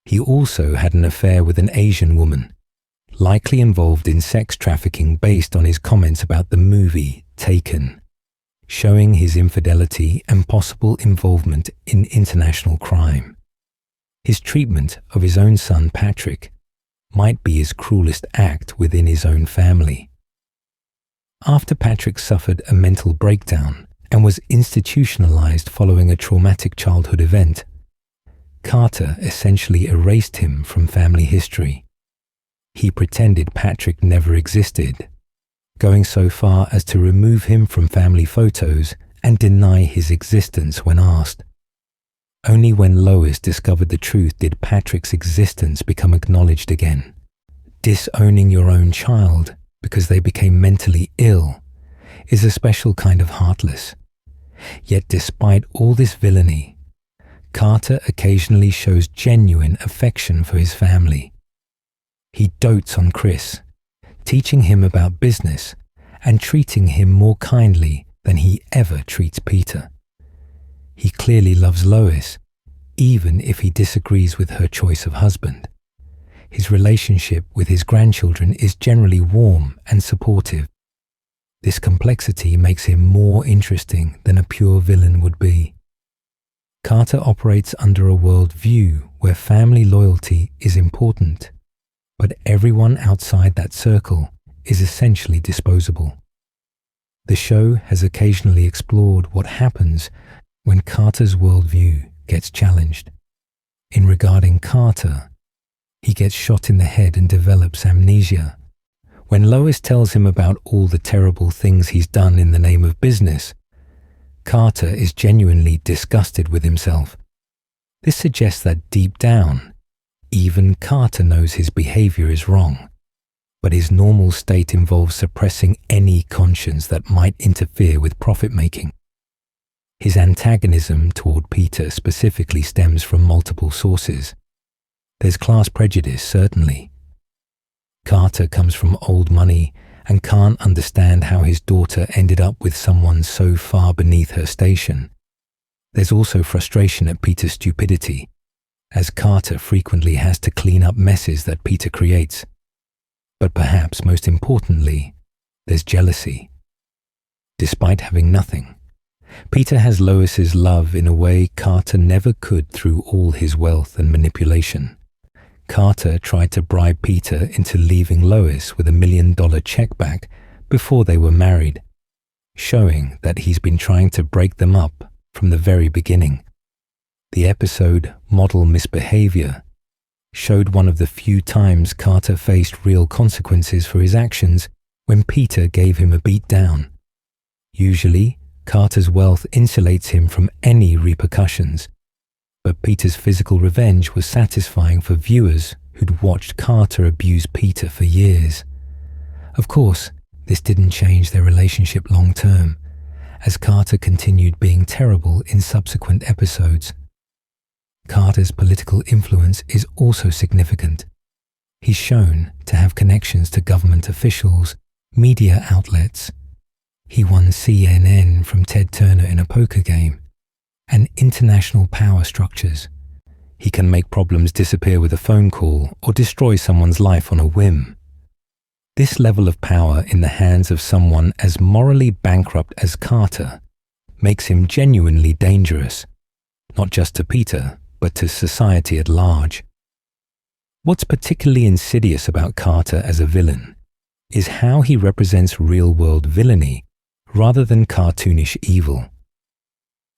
He also had an affair with an Asian woman, likely involved in sex trafficking based on his comments about the movie Taken, showing his infidelity and possible involvement in international crime. His treatment of his own son Patrick might be his cruelest act within his own family. After Patrick suffered a mental breakdown and was institutionalized following a traumatic childhood event, Carter essentially erased him from family history. He pretended Patrick never existed, going so far as to remove him from family photos and deny his existence when asked. Only when Lois discovered the truth did Patrick's existence become acknowledged again. Disowning your own child because they became mentally ill is a special kind of heartless. Yet despite all this villainy, Carter occasionally shows genuine affection for his family. He dotes on Chris, teaching him about business and treating him more kindly than he ever treats Peter. He clearly loves Lois, even if he disagrees with her choice of husband. His relationship with his grandchildren is generally warm and supportive. This complexity makes him more interesting than a pure villain would be. Carter operates under a worldview where family loyalty is important, but everyone outside that circle is essentially disposable. The show has occasionally explored what happens when Carter's worldview gets challenged. In regarding Carter, he gets shot in the head and develops amnesia. When Lois tells him about all the terrible things he's done in the name of business, Carter is genuinely disgusted with himself. This suggests that deep down, even Carter knows his behavior is wrong, but his normal state involves suppressing any conscience that might interfere with profit-making. His antagonism toward Peter specifically stems from multiple sources. There's class prejudice, certainly. Carter comes from old money and can't understand how his daughter ended up with someone so far beneath her station. There's also frustration at Peter's stupidity, as Carter frequently has to clean up messes that Peter creates. But perhaps most importantly, there's jealousy. Despite having nothing, Peter has Lois's love in a way Carter never could through all his wealth and manipulation. Carter tried to bribe Peter into leaving Lois with $1 million check back before they were married, showing that he's been trying to break them up from the very beginning. The episode Model Misbehavior showed one of the few times Carter faced real consequences for his actions when Peter gave him a beat down. Usually, Carter's wealth insulates him from any repercussions, but Peter's physical revenge was satisfying for viewers who'd watched Carter abuse Peter for years. Of course, this didn't change their relationship long term, as Carter continued being terrible in subsequent episodes. Carter's political influence is also significant. He's shown to have connections to government officials, media outlets. He won CNN from Ted Turner in a poker game, and international power structures. He can make problems disappear with a phone call or destroy someone's life on a whim. This level of power in the hands of someone as morally bankrupt as Carter makes him genuinely dangerous, not just to Peter, but to society at large. What's particularly insidious about Carter as a villain is how he represents real-world villainy rather than cartoonish evil.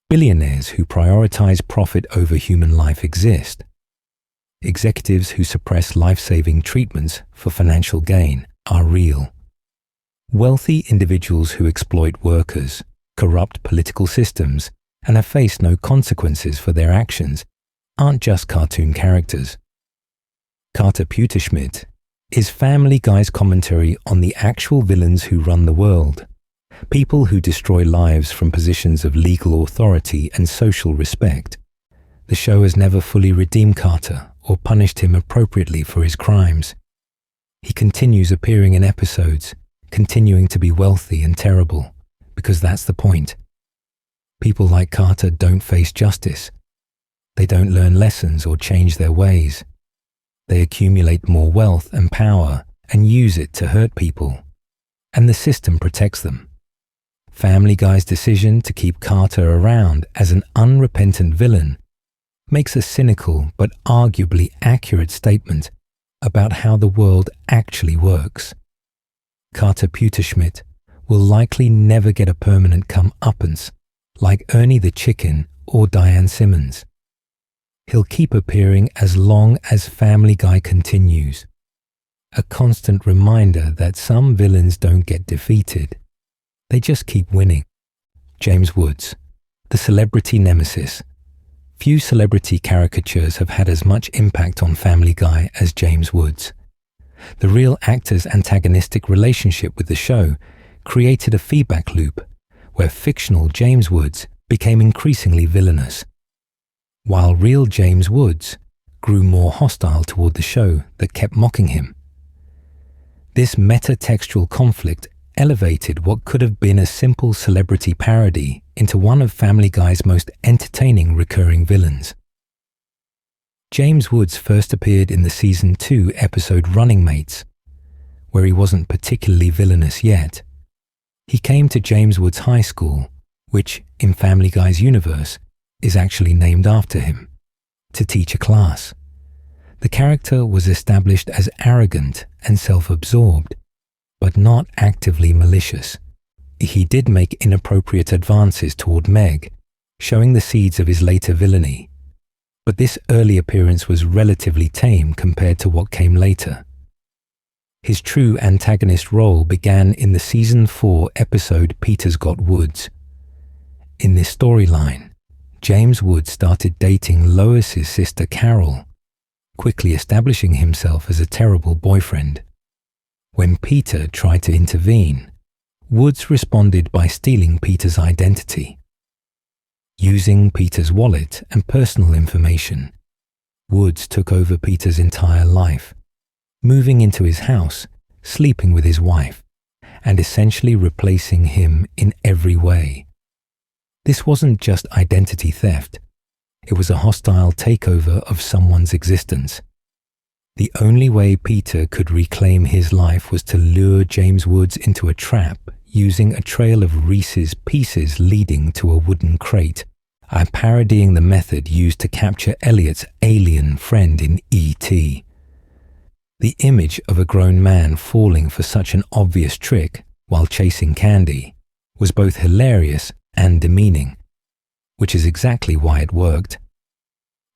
Billionaires who prioritize profit over human life exist. Executives who suppress life-saving treatments for financial gain are real. Wealthy individuals who exploit workers, corrupt political systems, and have faced no consequences for their actions aren't just cartoon characters. Carter Pewterschmidt is Family Guy's commentary on the actual villains who run the world. People who destroy lives from positions of legal authority and social respect. The show has never fully redeemed Carter or punished him appropriately for his crimes. He continues appearing in episodes, continuing to be wealthy and terrible, because that's the point. People like Carter don't face justice. They don't learn lessons or change their ways. They accumulate more wealth and power and use it to hurt people, and the system protects them. Family Guy's decision to keep Carter around as an unrepentant villain makes a cynical but arguably accurate statement about how the world actually works. Carter Pewterschmidt will likely never get a permanent comeuppance like Ernie the chicken or Diane Simmons. He'll keep appearing as long as Family Guy continues, a constant reminder that some villains don't get defeated, they just keep winning. James Woods, the celebrity nemesis. Few celebrity caricatures have had as much impact on Family Guy as James Woods. The real actor's antagonistic relationship with the show created a feedback loop where fictional James Woods became increasingly villainous, while real James Woods grew more hostile toward the show that kept mocking him. This meta-textual conflict elevated what could have been a simple celebrity parody into one of Family Guy's most entertaining recurring villains. James Woods first appeared in the Season 2 episode Running Mates, where he wasn't particularly villainous yet. He came to James Woods High School, which, in Family Guy's universe, is actually named after him, to teach a class. The character was established as arrogant and self-absorbed, but not actively malicious. He did make inappropriate advances toward Meg, showing the seeds of his later villainy. But this early appearance was relatively tame compared to what came later. His true antagonist role began in the Season 4 episode Peter's Got Woods. In this storyline, James Woods started dating Lois's sister Carol, quickly establishing himself as a terrible boyfriend. When Peter tried to intervene, Woods responded by stealing Peter's identity. Using Peter's wallet and personal information, Woods took over Peter's entire life, moving into his house, sleeping with his wife, and essentially replacing him in every way. This wasn't just identity theft. It was a hostile takeover of someone's existence. The only way Peter could reclaim his life was to lure James Woods into a trap using a trail of Reese's Pieces leading to a wooden crate, parodying the method used to capture Elliot's alien friend in E.T. The image of a grown man falling for such an obvious trick while chasing candy was both hilarious and demeaning, which is exactly why it worked.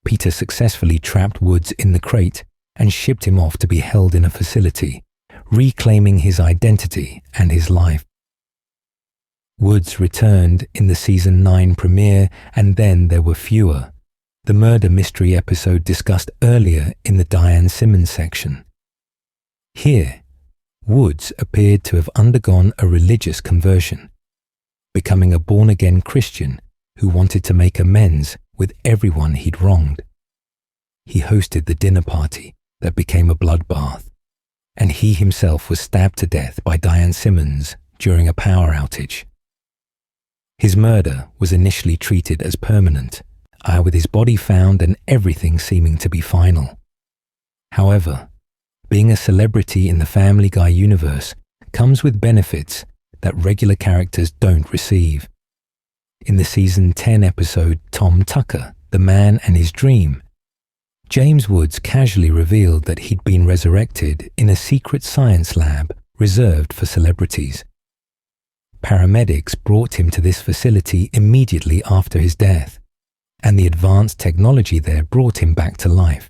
Peter successfully trapped Woods in the crate and shipped him off to be held in a facility, reclaiming his identity and his life. Woods returned in the Season 9 premiere, and then there were fewer, the murder mystery episode discussed earlier in the Diane Simmons section. Here, Woods appeared to have undergone a religious conversion, becoming a born-again Christian who wanted to make amends with everyone he'd wronged. He hosted the dinner party that became a bloodbath, and he himself was stabbed to death by Diane Simmons during a power outage. His murder was initially treated as permanent, with his body found and everything seeming to be final. However, being a celebrity in the Family Guy universe comes with benefits that regular characters don't receive. In the Season 10 episode Tom Tucker, The Man and His Dream, James Woods casually revealed that he'd been resurrected in a secret science lab reserved for celebrities. Paramedics brought him to this facility immediately after his death, and the advanced technology there brought him back to life.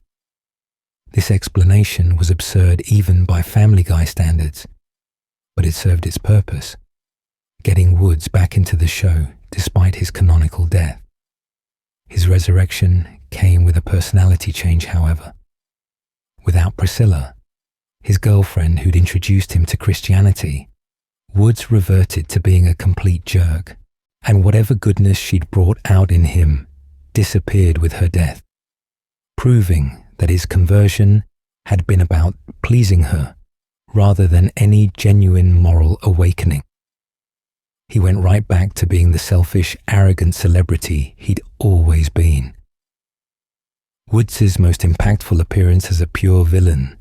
This explanation was absurd even by Family Guy standards, but it served its purpose, getting Woods back into the show despite his canonical death. His resurrection came with a personality change, however. Without Priscilla, his girlfriend who'd introduced him to Christianity, Woods reverted to being a complete jerk, and whatever goodness she'd brought out in him disappeared with her death, proving that his conversion had been about pleasing her rather than any genuine moral awakening. He went right back to being the selfish, arrogant celebrity he'd always been. Woods' most impactful appearance as a pure villain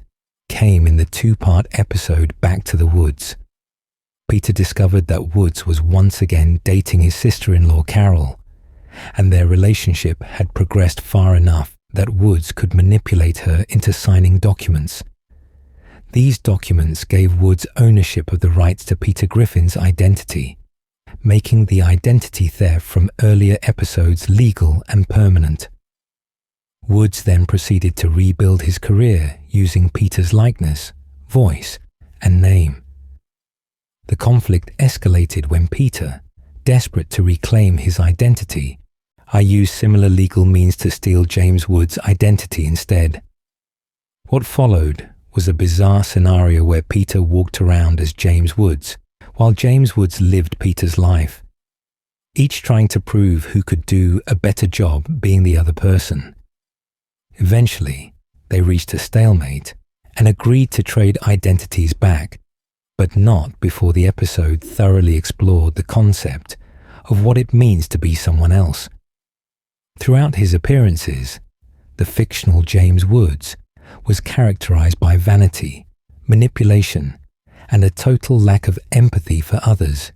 came in the two-part episode Back to the Woods. Peter discovered that Woods was once again dating his sister-in-law Carol, and their relationship had progressed far enough that Woods could manipulate her into signing documents. These documents gave Woods ownership of the rights to Peter Griffin's identity, making the identity theft from earlier episodes legal and permanent. Woods then proceeded to rebuild his career using Peter's likeness, voice, and name. The conflict escalated when Peter, desperate to reclaim his identity, used similar legal means to steal James Woods' identity instead. What followed was a bizarre scenario where Peter walked around as James Woods, while James Woods lived Peter's life, each trying to prove who could do a better job being the other person. Eventually, they reached a stalemate and agreed to trade identities back, but not before the episode thoroughly explored the concept of what it means to be someone else. Throughout his appearances, the fictional James Woods was characterized by vanity, manipulation, and a total lack of empathy for others.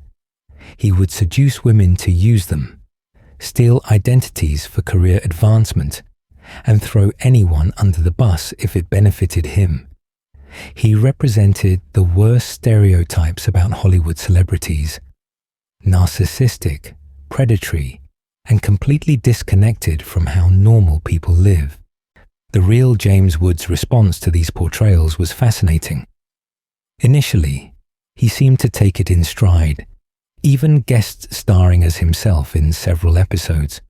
He would seduce women to use them, steal identities for career advancement, and throw anyone under the bus if it benefited him. He represented the worst stereotypes about Hollywood celebrities: narcissistic, predatory, and completely disconnected from how normal people live. The real James Woods' response to these portrayals was fascinating. Initially, he seemed to take it in stride, even guest starring as himself in several episodes.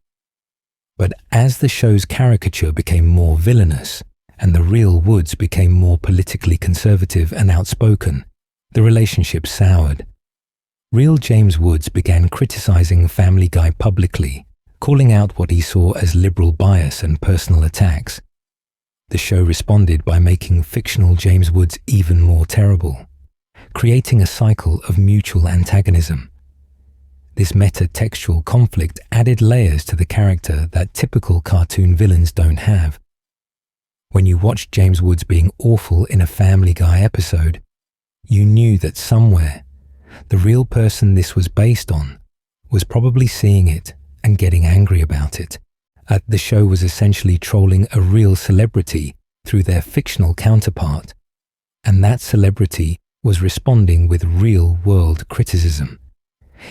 But as the show's caricature became more villainous and the real Woods became more politically conservative and outspoken, the relationship soured. Real James Woods began criticizing Family Guy publicly, calling out what he saw as liberal bias and personal attacks. The show responded by making fictional James Woods even more terrible, creating a cycle of mutual antagonism. This meta-textual conflict added layers to the character that typical cartoon villains don't have. When you watched James Woods being awful in a Family Guy episode, you knew that somewhere, the real person this was based on was probably seeing it and getting angry about it. The show was essentially trolling a real celebrity through their fictional counterpart, and that celebrity was responding with real-world criticism.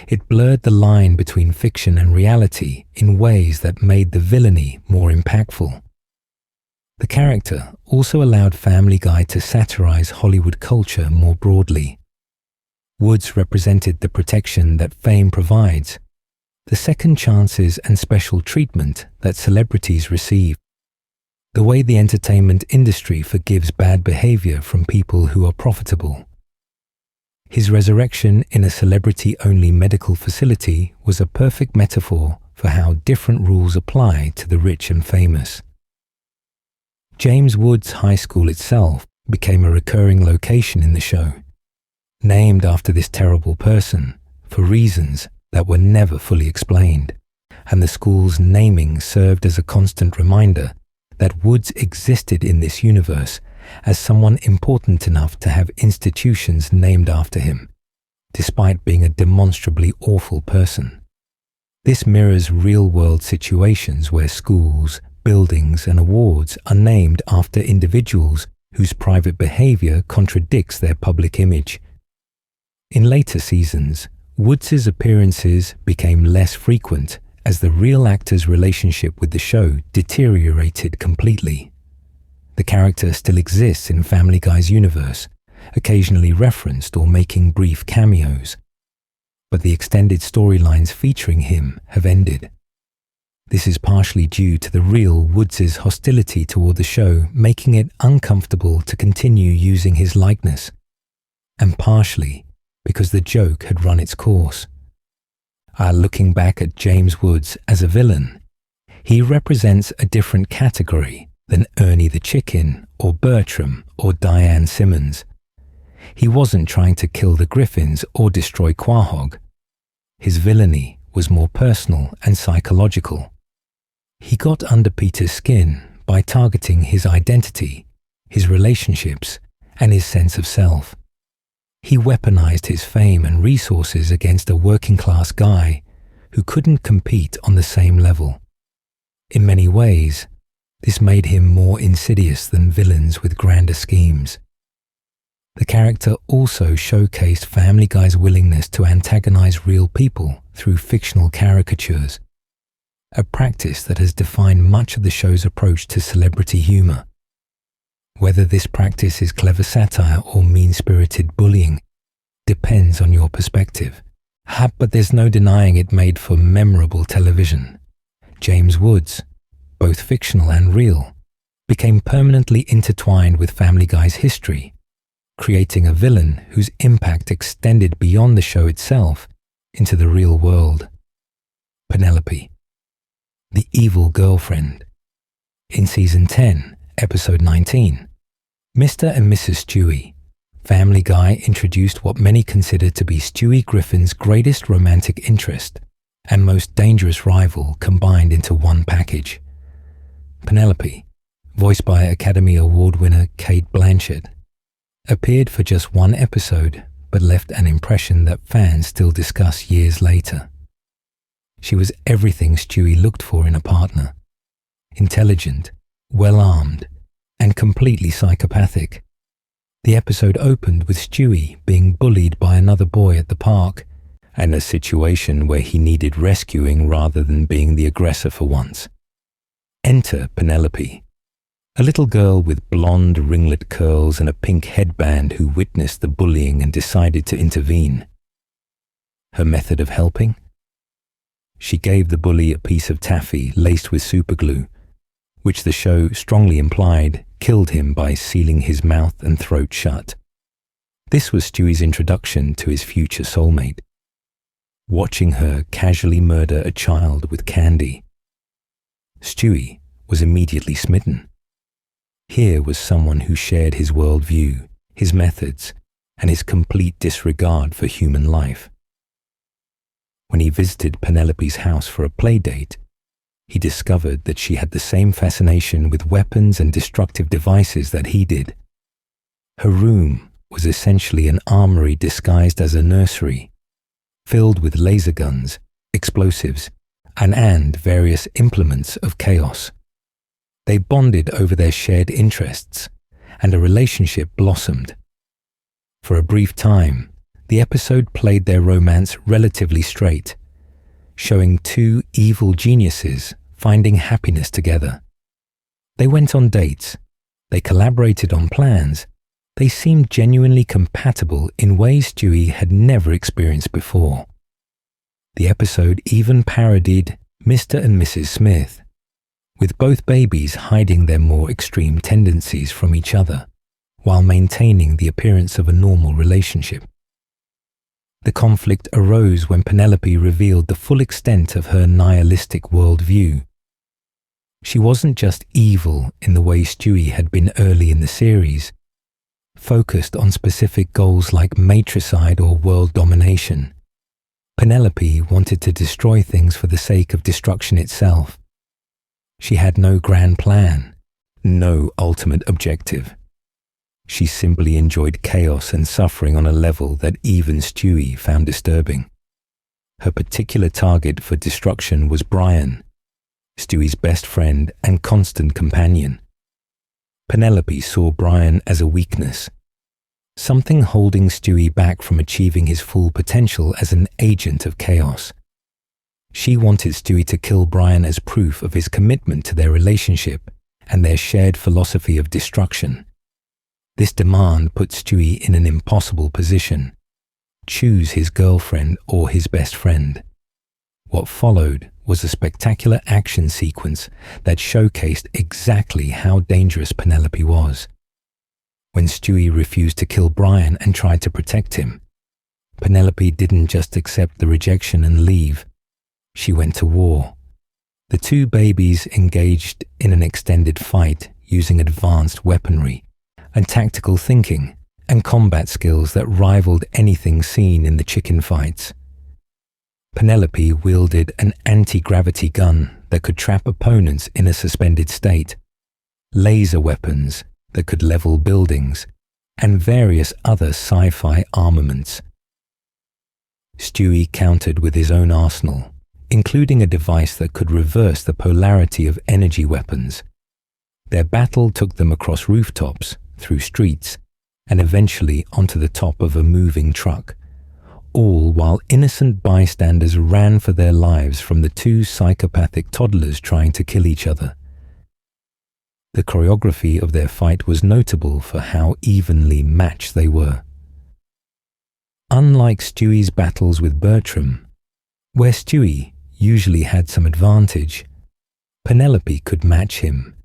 It blurred the line between fiction and reality in ways that made the villainy more impactful. The character also allowed Family Guy to satirize Hollywood culture more broadly. Woods represented the protection that fame provides, the second chances and special treatment that celebrities receive, the way the entertainment industry forgives bad behavior from people who are profitable. His resurrection in a celebrity-only medical facility was a perfect metaphor for how different rules apply to the rich and famous. James Woods High School itself became a recurring location in the show, named after this terrible person for reasons that were never fully explained, and the school's naming served as a constant reminder that Woods existed in this universe as someone important enough to have institutions named after him, despite being a demonstrably awful person. This mirrors real-world situations where schools, buildings, and awards are named after individuals whose private behavior contradicts their public image. In later seasons, Woods' appearances became less frequent as the real actor's relationship with the show deteriorated completely. The character still exists in Family Guy's universe, occasionally referenced or making brief cameos, but the extended storylines featuring him have ended. This is partially due to the real Woods' hostility toward the show making it uncomfortable to continue using his likeness, and partially because the joke had run its course. Looking back at James Woods as a villain, he represents a different category than Ernie the Chicken or Bertram or Diane Simmons. He wasn't trying to kill the Griffins or destroy Quahog. His villainy was more personal and psychological. He got under Peter's skin by targeting his identity, his relationships, and his sense of self. He weaponized his fame and resources against a working-class guy who couldn't compete on the same level. In many ways, this made him more insidious than villains with grander schemes. The character also showcased Family Guy's willingness to antagonize real people through fictional caricatures, a practice that has defined much of the show's approach to celebrity humor. Whether this practice is clever satire or mean-spirited bullying depends on your perspective. But there's no denying it made for memorable television. James Woods, both fictional and real, became permanently intertwined with Family Guy's history, creating a villain whose impact extended beyond the show itself into the real world. Penelope, the evil girlfriend. In Season 10, Episode 19, Mr. and Mrs. Stewie, Family Guy introduced what many consider to be Stewie Griffin's greatest romantic interest and most dangerous rival combined into one package. Penelope, voiced by Academy Award winner Cate Blanchett, appeared for just one episode but left an impression that fans still discuss years later. She was everything Stewie looked for in a partner: intelligent, well-armed, and completely psychopathic. The episode opened with Stewie being bullied by another boy at the park, and a situation where he needed rescuing rather than being the aggressor for once. Enter Penelope, a little girl with blonde ringlet curls and a pink headband who witnessed the bullying and decided to intervene. Her method of helping? She gave the bully a piece of taffy laced with superglue, which the show strongly implied killed him by sealing his mouth and throat shut. This was Stewie's introduction to his future soulmate. Watching her casually murder a child with candy, Stewie was immediately smitten. Here was someone who shared his worldview, his methods, and his complete disregard for human life. When he visited Penelope's house for a play date, he discovered that she had the same fascination with weapons and destructive devices that he did. Her room was essentially an armory disguised as a nursery, filled with laser guns, explosives, and various implements of chaos. They bonded over their shared interests, and a relationship blossomed. For a brief time, the episode played their romance relatively straight, showing two evil geniuses finding happiness together. They went on dates, they collaborated on plans, they seemed genuinely compatible in ways Stewie had never experienced before. The episode even parodied Mr. and Mrs. Smith, with both babies hiding their more extreme tendencies from each other, while maintaining the appearance of a normal relationship. The conflict arose when Penelope revealed the full extent of her nihilistic worldview. She wasn't just evil in the way Stewie had been early in the series, focused on specific goals like matricide or world domination. Penelope wanted to destroy things for the sake of destruction itself. She had no grand plan, no ultimate objective. She simply enjoyed chaos and suffering on a level that even Stewie found disturbing. Her particular target for destruction was Brian, Stewie's best friend and constant companion. Penelope saw Brian as a weakness, something holding Stewie back from achieving his full potential as an agent of chaos. She wanted Stewie to kill Brian as proof of his commitment to their relationship and their shared philosophy of destruction. This demand put Stewie in an impossible position: choose his girlfriend or his best friend. What followed was a spectacular action sequence that showcased exactly how dangerous Penelope was. When Stewie refused to kill Brian and tried to protect him, Penelope didn't just accept the rejection and leave. She went to war. The two babies engaged in an extended fight using advanced weaponry and tactical thinking and combat skills that rivaled anything seen in the chicken fights. Penelope wielded an anti-gravity gun that could trap opponents in a suspended state, laser weapons that could level buildings, and various other sci-fi armaments. Stewie countered with his own arsenal, including a device that could reverse the polarity of energy weapons. Their battle took them across rooftops, through streets, and eventually onto the top of a moving truck, all while innocent bystanders ran for their lives from the two psychopathic toddlers trying to kill each other. The choreography of their fight was notable for how evenly matched they were. Unlike Stewie's battles with Bertram, where Stewie usually had some advantage, Penelope could match him,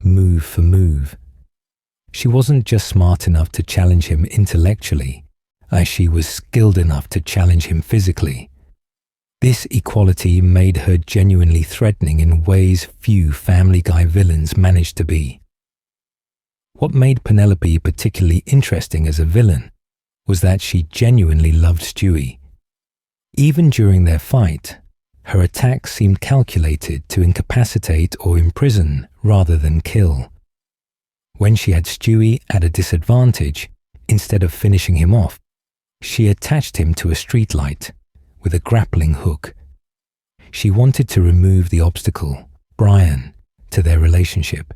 move for move. She wasn't just smart enough to challenge him intellectually, as she was skilled enough to challenge him physically. This equality made her genuinely threatening in ways few Family Guy villains managed to be. What made Penelope particularly interesting as a villain was that she genuinely loved Stewie. Even during their fight, her attacks seemed calculated to incapacitate or imprison rather than kill. When she had Stewie at a disadvantage, instead of finishing him off, she attached him to a streetlight with a grappling hook. She wanted to remove the obstacle, Brian, to their relationship,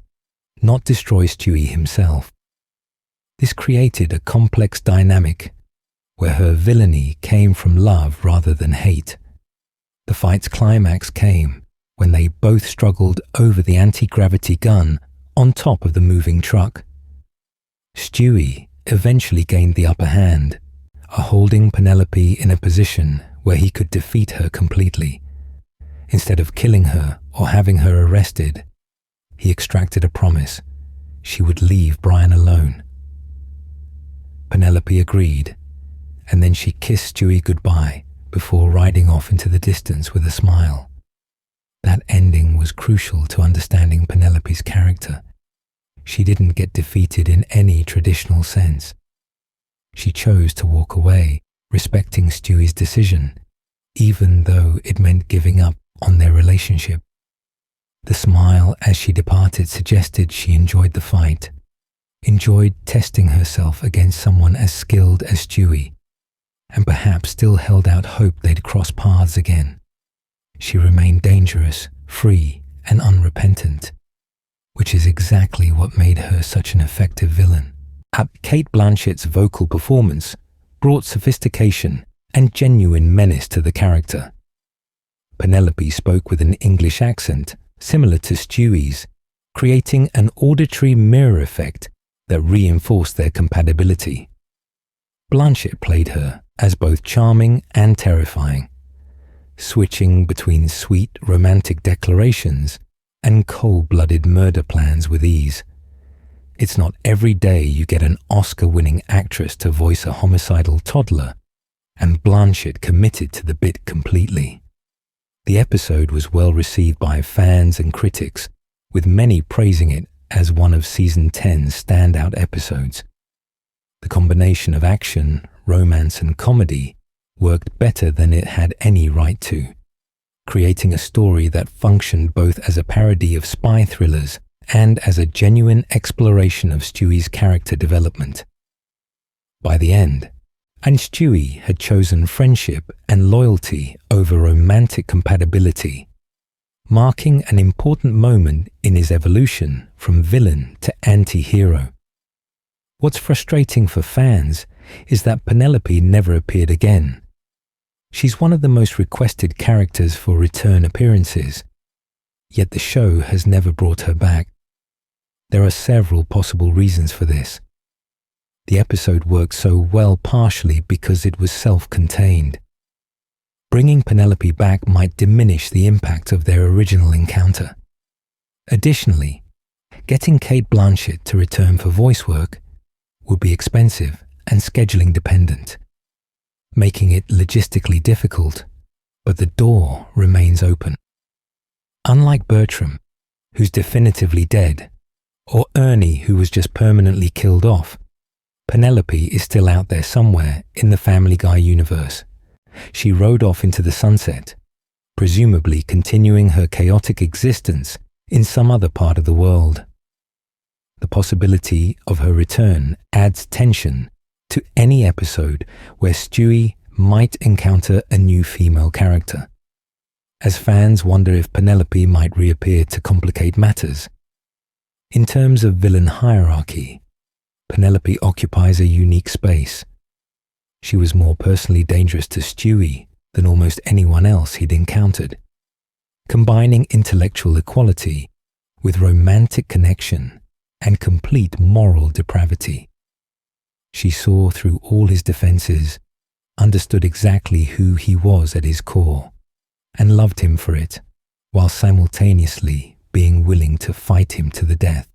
not destroy Stewie himself. This created a complex dynamic where her villainy came from love rather than hate. The fight's climax came when they both struggled over the anti-gravity gun on top of the moving truck. Stewie eventually gained the upper hand, holding Penelope in a position where he could defeat her completely. Instead of killing her or having her arrested, he extracted a promise she would leave Brian alone. Penelope agreed, and then she kissed Stewie goodbye before riding off into the distance with a smile. That ending was crucial to understanding Penelope's character. She didn't get defeated in any traditional sense. She chose to walk away, respecting Stewie's decision, even though it meant giving up on their relationship. The smile as she departed suggested she enjoyed the fight, enjoyed testing herself against someone as skilled as Stewie, and perhaps still held out hope they'd cross paths again. She remained dangerous, free, and unrepentant, which is exactly what made her such an effective villain. Cate Blanchett's vocal performance brought sophistication and genuine menace to the character. Penelope spoke with an English accent similar to Stewie's, creating an auditory mirror effect that reinforced their compatibility. Blanchett played her as both charming and terrifying, switching between sweet romantic declarations and cold-blooded murder plans with ease. It's not every day you get an Oscar-winning actress to voice a homicidal toddler, and Blanchett committed to the bit completely. The episode was well received by fans and critics, with many praising it as one of Season 10's standout episodes. The combination of action, romance, and comedy worked better than it had any right to, creating a story that functioned both as a parody of spy thrillers and as a genuine exploration of Stewie's character development. By the end, and Stewie had chosen friendship and loyalty over romantic compatibility, marking an important moment in his evolution from villain to anti-hero. What's frustrating for fans is that Penelope never appeared again. She's one of the most requested characters for return appearances, yet the show has never brought her back. There are several possible reasons for this. The episode worked so well partially because it was self-contained. Bringing Penelope back might diminish the impact of their original encounter. Additionally, getting Cate Blanchett to return for voice work would be expensive and scheduling dependent, making it logistically difficult, but the door remains open. Unlike Bertram, who's definitively dead, or Ernie, who was just permanently killed off, Penelope is still out there somewhere in the Family Guy universe. She rode off into the sunset, presumably continuing her chaotic existence in some other part of the world. The possibility of her return adds tension to any episode where Stewie might encounter a new female character. as fans wonder if Penelope might reappear to complicate matters. In terms of villain hierarchy, Penelope occupies a unique space. She was more personally dangerous to Stewie than almost anyone else he'd encountered, combining intellectual equality with romantic connection and complete moral depravity. She saw through all his defenses, understood exactly who he was at his core, and loved him for it, while simultaneously being willing to fight him to the death.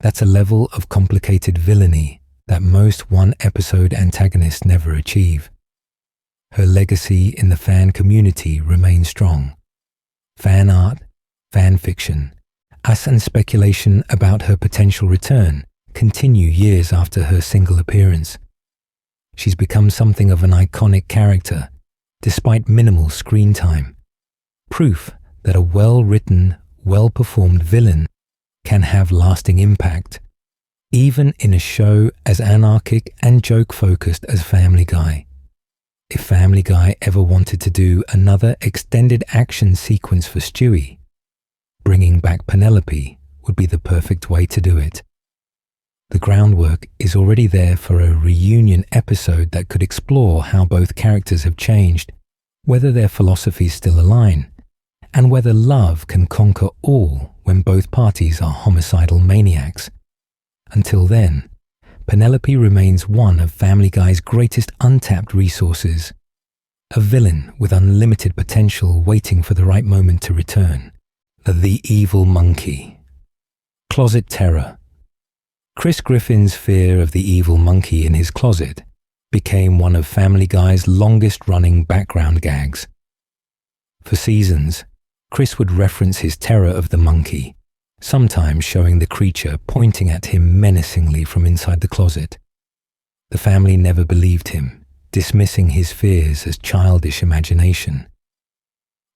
That's a level of complicated villainy that most one-episode antagonists never achieve. Her legacy in the fan community remains strong. Fan art, fan fiction, and speculation about her potential return continue years after her single appearance. She's become something of an iconic character, despite minimal screen time. Proof that a well-written, well-performed villain can have lasting impact, even in a show as anarchic and joke-focused as Family Guy. If Family Guy ever wanted to do another extended action sequence for Stewie, bringing back Penelope would be the perfect way to do it. The groundwork is already there for a reunion episode that could explore how both characters have changed, whether their philosophies still align, and whether love can conquer all when both parties are homicidal maniacs. Until then, Penelope remains one of Family Guy's greatest untapped resources, a villain with unlimited potential waiting for the right moment to return. The Evil Monkey. Closet terror. Chris Griffin's fear of the evil monkey in his closet became one of Family Guy's longest-running background gags. For seasons, Chris would reference his terror of the monkey, sometimes showing the creature pointing at him menacingly from inside the closet. The family never believed him, dismissing his fears as childish imagination.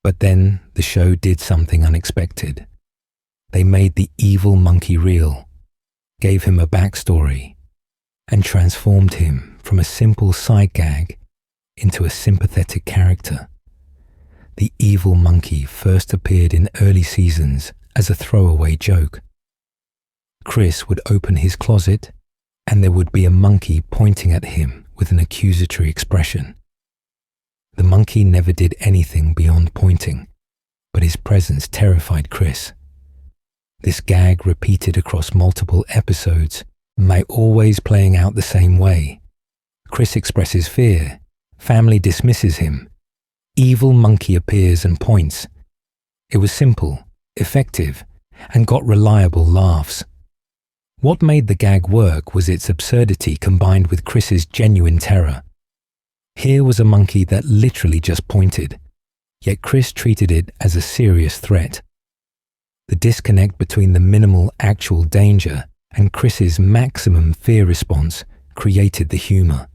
But then the show did something unexpected. They made the evil monkey real, gave him a backstory, and transformed him from a simple side gag into a sympathetic character. The evil monkey first appeared in early seasons as a throwaway joke. Chris would open his closet, and there would be a monkey pointing at him with an accusatory expression. The monkey never did anything beyond pointing, but his presence terrified Chris. This gag repeated across multiple episodes, may always playing out the same way. Chris expresses fear, family dismisses him, evil monkey appears and points. It was simple, effective, and got reliable laughs. What made the gag work was its absurdity combined with Chris's genuine terror. Here was a monkey that literally just pointed, yet Chris treated it as a serious threat. The disconnect between the minimal actual danger and Chris's maximum fear response created the humor.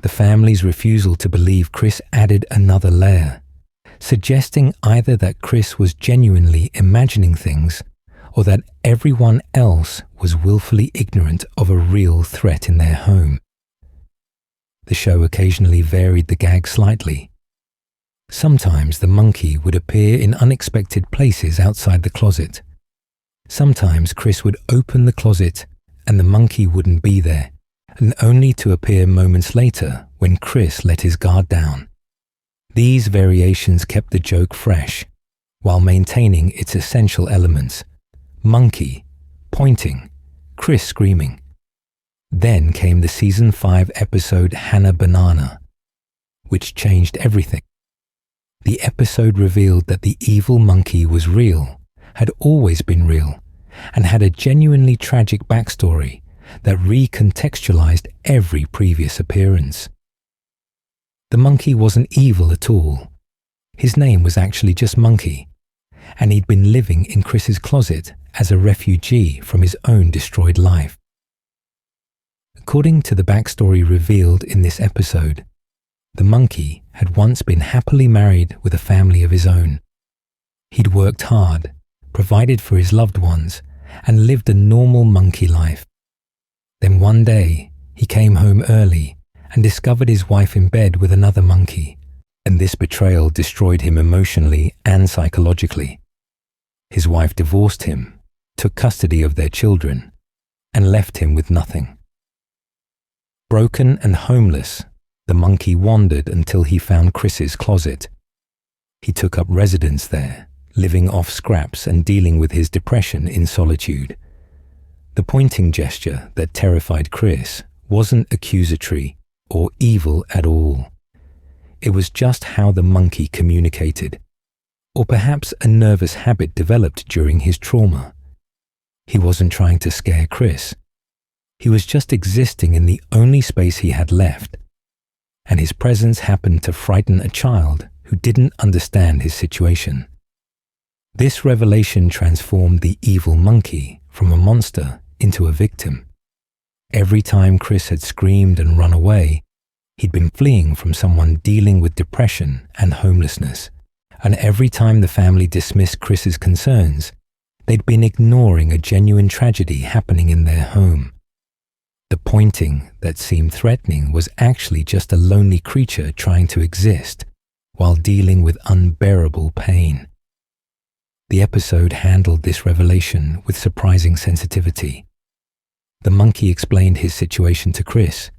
The family's refusal to believe Chris added another layer, suggesting either that Chris was genuinely imagining things or that everyone else was willfully ignorant of a real threat in their home. The show occasionally varied the gag slightly. Sometimes the monkey would appear in unexpected places outside the closet. Sometimes Chris would open the closet and the monkey wouldn't be there, and only to appear moments later when Chris let his guard down. These variations kept the joke fresh, while maintaining its essential elements: monkey, pointing, Chris screaming. Then came the season 5 episode Hannah Banana, which changed everything. The episode revealed that the evil monkey was real, had always been real, and had a genuinely tragic backstory that recontextualized every previous appearance. The monkey wasn't evil at all. His name was actually just Monkey, and he'd been living in Chris's closet as a refugee from his own destroyed life. According to the backstory revealed in this episode, the monkey had once been happily married with a family of his own. He'd worked hard, provided for his loved ones, and lived a normal monkey life. Then one day, he came home early and discovered his wife in bed with another monkey, and this betrayal destroyed him emotionally and psychologically. His wife divorced him, took custody of their children, and left him with nothing. Broken and homeless, the monkey wandered until he found Chris's closet. He took up residence there, living off scraps and dealing with his depression in solitude. The pointing gesture that terrified Chris wasn't accusatory or evil at all. It was just how the monkey communicated, or perhaps a nervous habit developed during his trauma. He wasn't trying to scare Chris. He was just existing in the only space he had left, and his presence happened to frighten a child who didn't understand his situation. This revelation transformed the evil monkey from a monster into a victim. Every time Chris had screamed and run away, he'd been fleeing from someone dealing with depression and homelessness, and every time the family dismissed Chris's concerns, they'd been ignoring a genuine tragedy happening in their home. The pointing that seemed threatening was actually just a lonely creature trying to exist while dealing with unbearable pain. The episode handled this revelation with surprising sensitivity. The monkey explained his situation to Chris,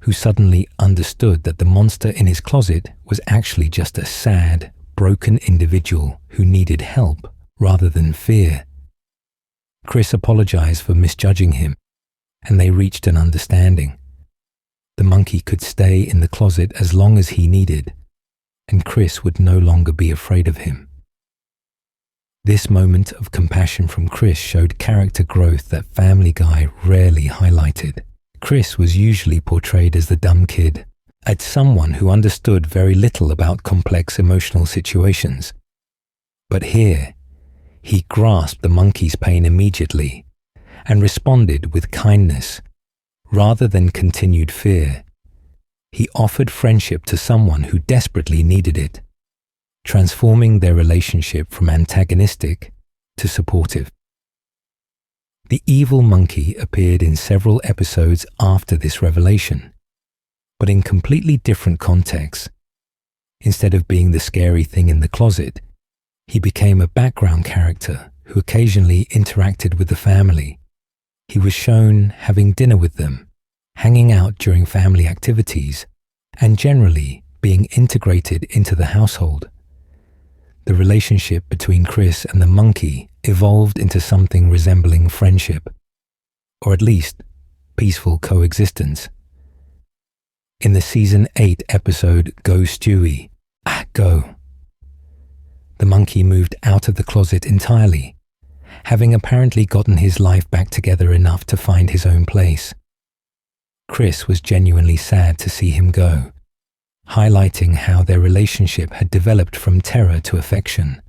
who suddenly understood that the monster in his closet was actually just a sad, broken individual who needed help rather than fear. Chris apologized for misjudging him, and they reached an understanding. The monkey could stay in the closet as long as he needed, and Chris would no longer be afraid of him. This moment of compassion from Chris showed character growth that Family Guy rarely highlighted. Chris was usually portrayed as the dumb kid, as someone who understood very little about complex emotional situations. But here, he grasped the monkey's pain immediately and responded with kindness rather than continued fear. He offered friendship to someone who desperately needed it, transforming their relationship from antagonistic to supportive. The evil monkey appeared in several episodes after this revelation, but in completely different contexts. Instead of being the scary thing in the closet, he became a background character who occasionally interacted with the family. He was shown having dinner with them, hanging out during family activities, and generally being integrated into the household. The relationship between Chris and the monkey evolved into something resembling friendship, or at least peaceful coexistence. In the Season 8 episode Go Stewie, Go, the monkey moved out of the closet entirely, having apparently gotten his life back together enough to find his own place. Chris was genuinely sad to see him go, highlighting how their relationship had developed from terror to affection.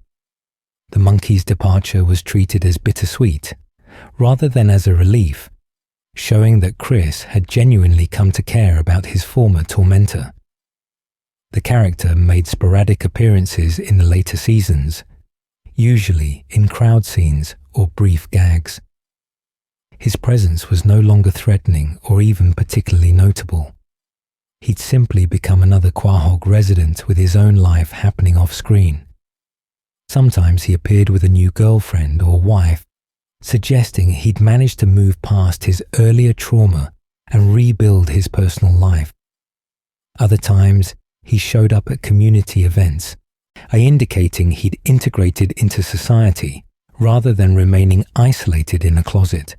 The monkey's departure was treated as bittersweet, rather than as a relief, showing that Chris had genuinely come to care about his former tormentor. The character made sporadic appearances in the later seasons, usually in crowd scenes or brief gags. His presence was no longer threatening or even particularly notable. He'd simply become another Quahog resident with his own life happening off-screen. Sometimes he appeared with a new girlfriend or wife, suggesting he'd managed to move past his earlier trauma and rebuild his personal life. Other times, he showed up at community events, indicating he'd integrated into society rather than remaining isolated in a closet.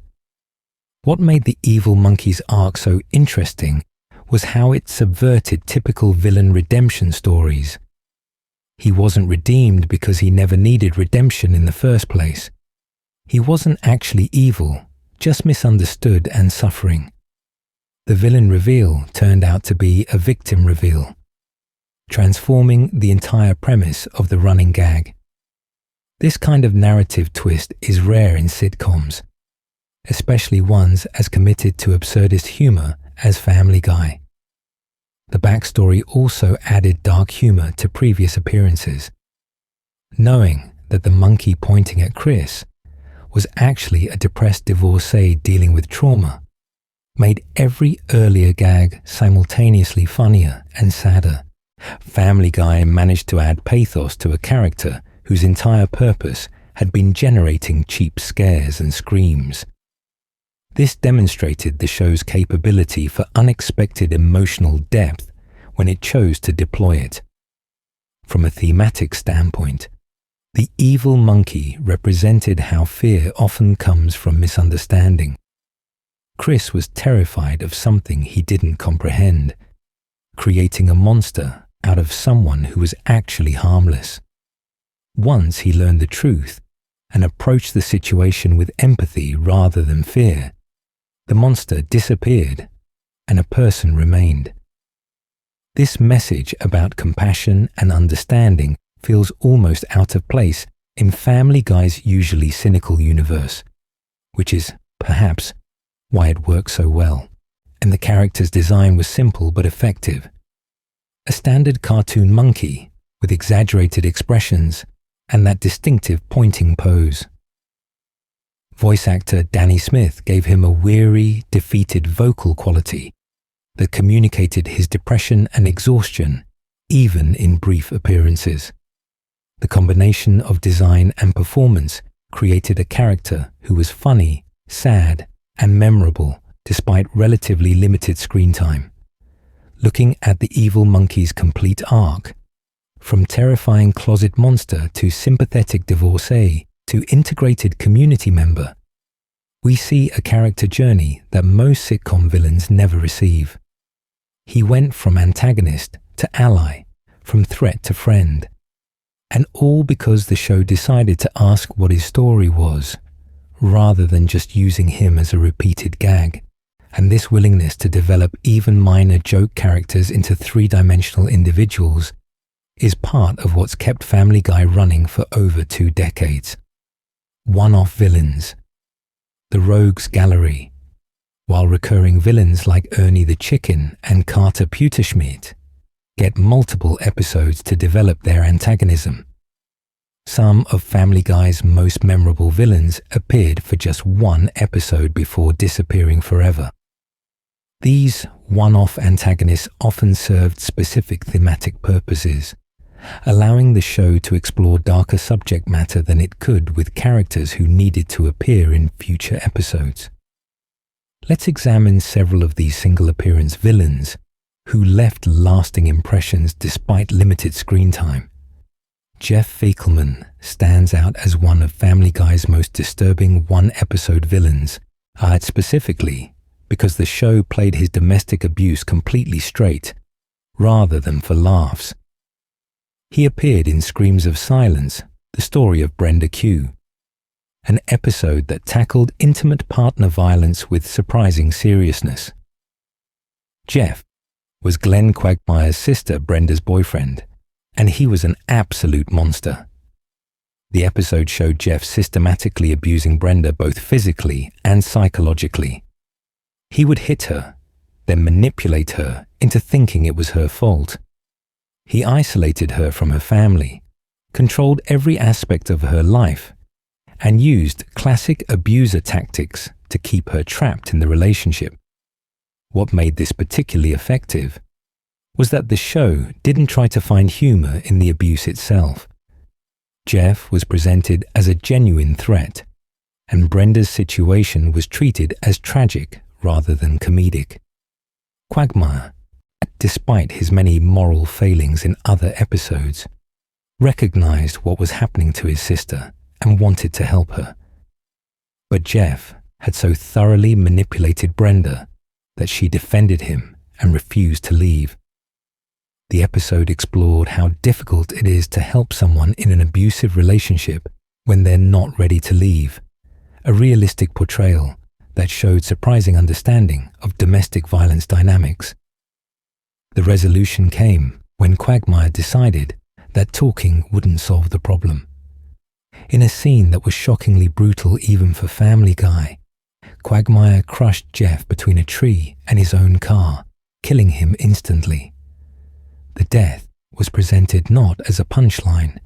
What made the evil monkey's arc so interesting was how it subverted typical villain redemption stories. He wasn't redeemed because he never needed redemption in the first place. He wasn't actually evil, just misunderstood and suffering. The villain reveal turned out to be a victim reveal, transforming the entire premise of the running gag. This kind of narrative twist is rare in sitcoms, especially ones as committed to absurdist humor as Family Guy. The backstory also added dark humor to previous appearances. Knowing that the monkey pointing at Chris was actually a depressed divorcee dealing with trauma made every earlier gag simultaneously funnier and sadder, Family Guy managed to add pathos to a character whose entire purpose had been generating cheap scares and screams. This demonstrated the show's capability for unexpected emotional depth when it chose to deploy it. From a thematic standpoint, the evil monkey represented how fear often comes from misunderstanding. Chris was terrified of something he didn't comprehend, creating a monster out of someone who was actually harmless. Once he learned the truth and approached the situation with empathy rather than fear, the monster disappeared and a person remained. This message about compassion and understanding feels almost out of place in Family Guy's usually cynical universe, which is, perhaps, why it works so well, and the character's design was simple but effective. A standard cartoon monkey with exaggerated expressions and that distinctive pointing pose. Voice actor Danny Smith gave him a weary, defeated vocal quality that communicated his depression and exhaustion, even in brief appearances. The combination of design and performance created a character who was funny, sad, and memorable despite relatively limited screen time. Looking at the evil monkey's complete arc, from terrifying closet monster to sympathetic divorcee to integrated community member, we see a character journey that most sitcom villains never receive. He went from antagonist to ally, from threat to friend, and all because the show decided to ask what his story was, rather than just using him as a repeated gag. And this willingness to develop even minor joke characters into three-dimensional individuals is part of what's kept Family Guy running for over 2 decades. One-off villains, the Rogues Gallery, while recurring villains like Ernie the Chicken and Carter Pewterschmidt get multiple episodes to develop their antagonism. Some of Family Guy's most memorable villains appeared for just 1 episode before disappearing forever. These one-off antagonists often served specific thematic purposes, allowing the show to explore darker subject matter than it could with characters who needed to appear in future episodes. Let's examine several of these single-appearance villains who left lasting impressions despite limited screen time. Jeff Fiekelman stands out as one of Family Guy's most disturbing one-episode villains, specifically because the show played his domestic abuse completely straight, rather than for laughs. He appeared in Screams of Silence, the story of Brenda Q, an episode that tackled intimate partner violence with surprising seriousness. Jeff was Glenn Quagmire's sister Brenda's boyfriend, and he was an absolute monster. The episode showed Jeff systematically abusing Brenda both physically and psychologically. He would hit her, then manipulate her into thinking it was her fault. He isolated her from her family, controlled every aspect of her life, and used classic abuser tactics to keep her trapped in the relationship. What made this particularly effective was that the show didn't try to find humor in the abuse itself. Jeff was presented as a genuine threat, and Brenda's situation was treated as tragic rather than comedic. Quagmire, despite his many moral failings in other episodes, recognized what was happening to his sister and wanted to help her. But Jeff had so thoroughly manipulated Brenda that she defended him and refused to leave. The episode explored how difficult it is to help someone in an abusive relationship when they're not ready to leave, a realistic portrayal that showed surprising understanding of domestic violence dynamics. The resolution came when Quagmire decided that talking wouldn't solve the problem. In a scene that was shockingly brutal even for Family Guy, Quagmire crushed Jeff between a tree and his own car, killing him instantly. The death was presented not as a punchline,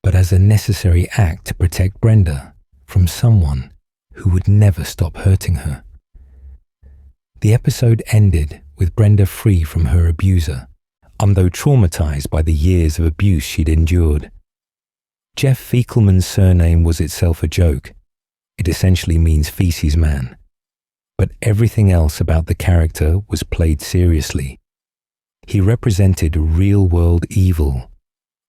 but as a necessary act to protect Brenda from someone who would never stop hurting her. The episode ended with Brenda free from her abuser, though traumatized by the years of abuse she'd endured. Jeff Fiekelman's surname was itself a joke. It essentially means feces man. But everything else about the character was played seriously. He represented real-world evil,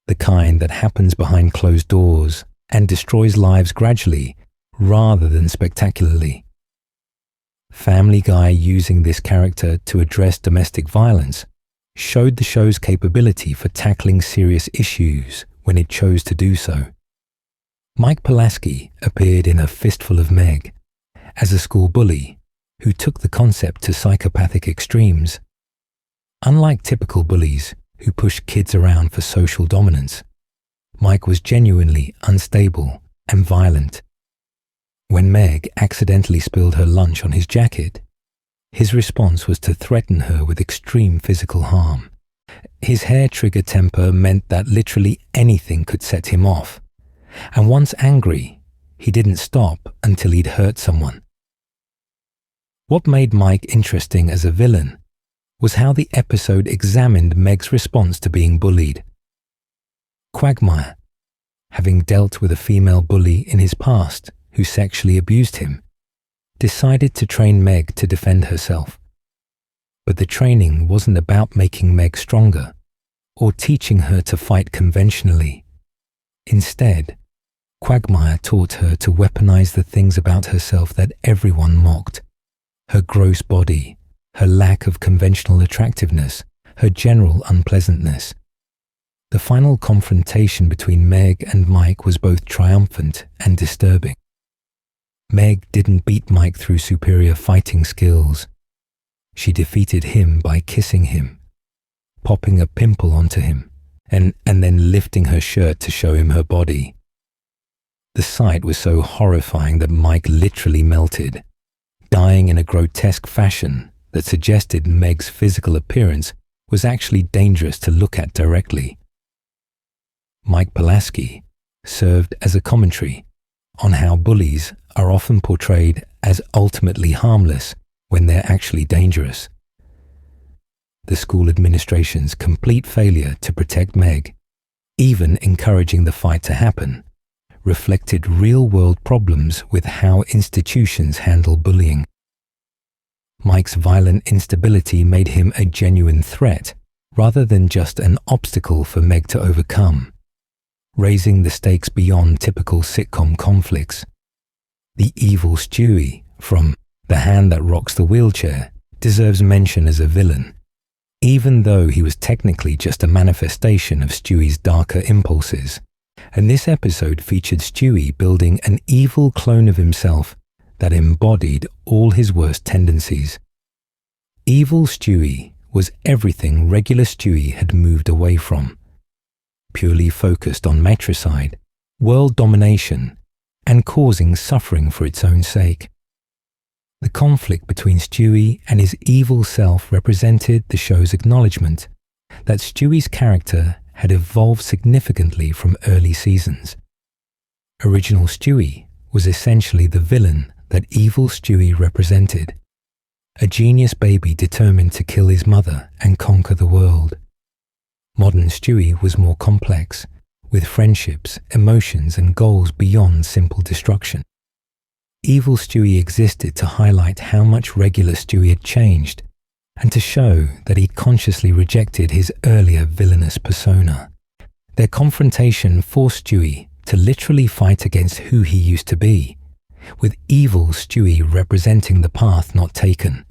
the kind that happens behind closed doors and destroys lives gradually rather than spectacularly. Family Guy using this character to address domestic violence showed the show's capability for tackling serious issues when it chose to do so. Mike Pulaski appeared in A Fistful of Meg as a school bully who took the concept to psychopathic extremes. Unlike typical bullies who push kids around for social dominance, Mike was genuinely unstable and violent. When Meg accidentally spilled her lunch on his jacket, his response was to threaten her with extreme physical harm. His hair-trigger temper meant that literally anything could set him off, and once angry, he didn't stop until he'd hurt someone. What made Mike interesting as a villain was how the episode examined Meg's response to being bullied. Quagmire, having dealt with a female bully in his past who sexually abused him, decided to train Meg to defend herself. But the training wasn't about making Meg stronger or teaching her to fight conventionally. Instead, Quagmire taught her to weaponize the things about herself that everyone mocked: her gross body, her lack of conventional attractiveness, her general unpleasantness. The final confrontation between Meg and Mike was both triumphant and disturbing. Meg didn't beat Mike through superior fighting skills. She defeated him by kissing him, popping a pimple onto him, and then lifting her shirt to show him her body. The sight was so horrifying that Mike literally melted, dying in a grotesque fashion that suggested Meg's physical appearance was actually dangerous to look at directly. Mike Pulaski served as a commentary on how bullies are often portrayed as ultimately harmless when they're actually dangerous. The school administration's complete failure to protect Meg, even encouraging the fight to happen, reflected real-world problems with how institutions handle bullying. Mike's violent instability made him a genuine threat rather than just an obstacle for Meg to overcome, raising the stakes beyond typical sitcom conflicts. The evil Stewie from The Hand That Rocks the Wheelchair deserves mention as a villain, even though he was technically just a manifestation of Stewie's darker impulses. And this episode featured Stewie building an evil clone of himself that embodied all his worst tendencies. Evil Stewie was everything regular Stewie had moved away from, purely focused on matricide, world domination, and causing suffering for its own sake. The conflict between Stewie and his evil self represented the show's acknowledgement that Stewie's character had evolved significantly from early seasons. Original Stewie was essentially the villain that evil Stewie represented, a genius baby determined to kill his mother and conquer the world. Modern Stewie was more complex, with friendships, emotions, and goals beyond simple destruction. Evil Stewie existed to highlight how much regular Stewie had changed, and to show that he consciously rejected his earlier villainous persona. Their confrontation forced Stewie to literally fight against who he used to be, with evil Stewie representing the path not taken.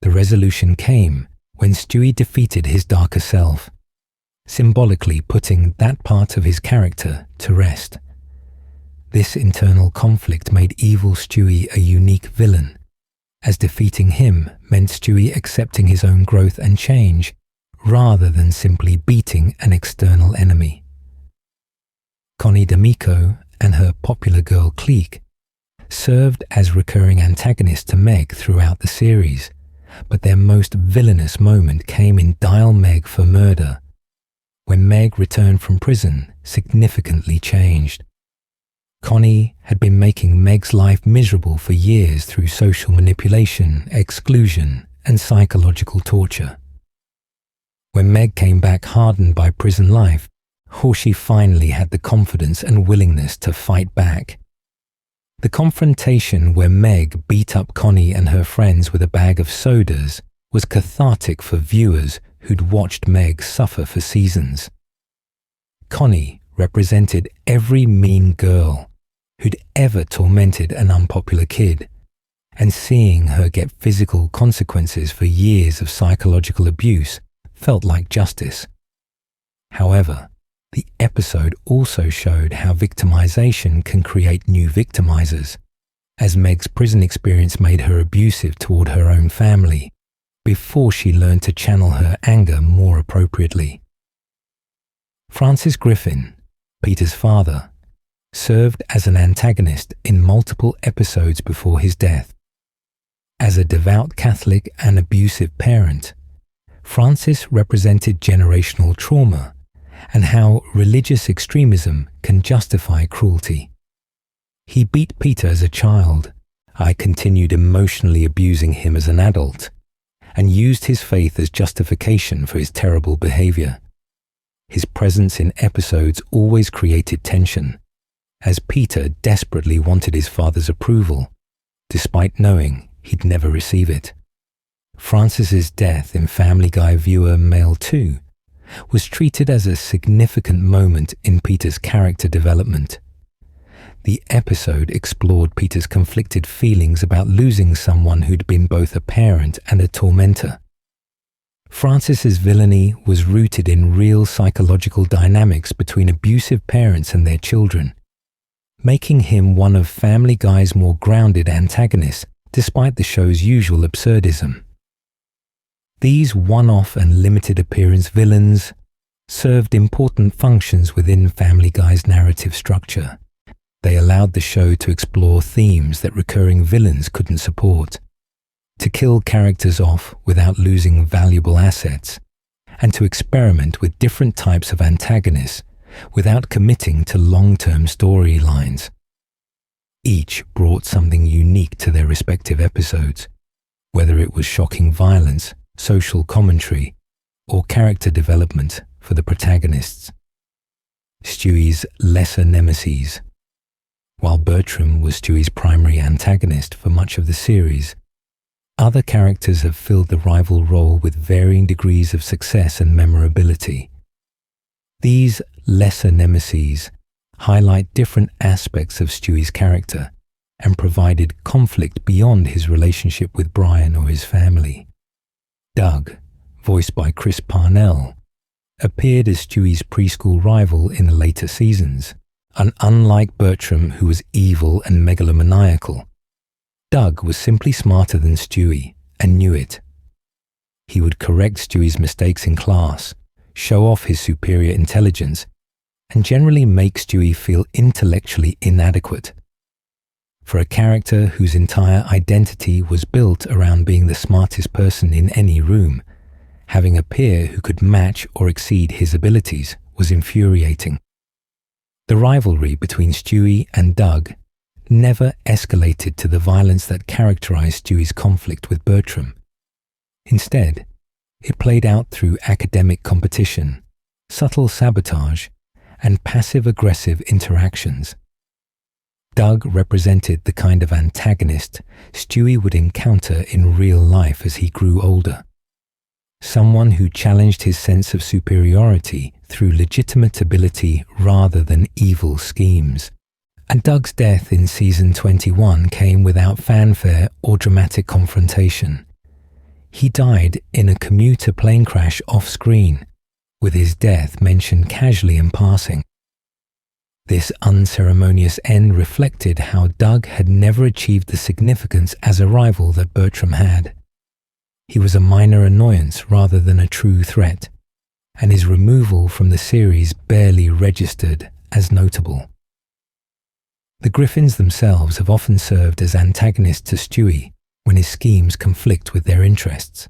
The resolution came when Stewie defeated his darker self, symbolically putting that part of his character to rest. This internal conflict made evil Stewie a unique villain, as defeating him meant Stewie accepting his own growth and change, rather than simply beating an external enemy. Connie D'Amico and her popular girl clique served as recurring antagonists to Meg throughout the series, but their most villainous moment came in Dial Meg for Murder, when Meg returned from prison significantly changed. Connie had been making Meg's life miserable for years through social manipulation, exclusion, and psychological torture. When Meg came back hardened by prison life, Horsey finally had the confidence and willingness to fight back. The confrontation where Meg beat up Connie and her friends with a bag of sodas was cathartic for viewers who'd watched Meg suffer for seasons. Connie represented every mean girl who'd ever tormented an unpopular kid, and seeing her get physical consequences for years of psychological abuse felt like justice. However, the episode also showed how victimization can create new victimizers, as Meg's prison experience made her abusive toward her own family, before she learned to channel her anger more appropriately. Francis Griffin, Peter's father, served as an antagonist in multiple episodes before his death. As a devout Catholic and abusive parent, Francis represented generational trauma and how religious extremism can justify cruelty. He beat Peter as a child. I continued emotionally abusing him as an adult, and used his faith as justification for his terrible behavior. His presence in episodes always created tension, as Peter desperately wanted his father's approval, despite knowing he'd never receive it. Francis's death in Family Guy viewer Male 2 was treated as a significant moment in Peter's character development. The episode explored Peter's conflicted feelings about losing someone who'd been both a parent and a tormentor. Francis's villainy was rooted in real psychological dynamics between abusive parents and their children, making him one of Family Guy's more grounded antagonists despite the show's usual absurdism. These one-off and limited appearance villains served important functions within Family Guy's narrative structure. They allowed the show to explore themes that recurring villains couldn't support, to kill characters off without losing valuable assets, and to experiment with different types of antagonists without committing to long-term storylines. Each brought something unique to their respective episodes, whether it was shocking violence, social commentary, or character development for the protagonists. Stewie's lesser nemeses. While Bertram was Stewie's primary antagonist for much of the series, other characters have filled the rival role with varying degrees of success and memorability. These lesser nemeses highlight different aspects of Stewie's character and provided conflict beyond his relationship with Brian or his family. Doug, voiced by Chris Parnell, appeared as Stewie's preschool rival in the later seasons, and unlike Bertram, who was evil and megalomaniacal, Doug was simply smarter than Stewie and knew it. He would correct Stewie's mistakes in class, show off his superior intelligence, and generally make Stewie feel intellectually inadequate. For a character whose entire identity was built around being the smartest person in any room, having a peer who could match or exceed his abilities was infuriating. The rivalry between Stewie and Doug never escalated to the violence that characterized Stewie's conflict with Bertram. Instead, it played out through academic competition, subtle sabotage, and passive-aggressive interactions. Doug represented the kind of antagonist Stewie would encounter in real life as he grew older. Someone who challenged his sense of superiority through legitimate ability rather than evil schemes. And Doug's death in season 21 came without fanfare or dramatic confrontation. He died in a commuter plane crash off-screen, with his death mentioned casually in passing. This unceremonious end reflected how Doug had never achieved the significance as a rival that Bertram had. He was a minor annoyance rather than a true threat, and his removal from the series barely registered as notable. The Griffins themselves have often served as antagonists to Stewie when his schemes conflict with their interests.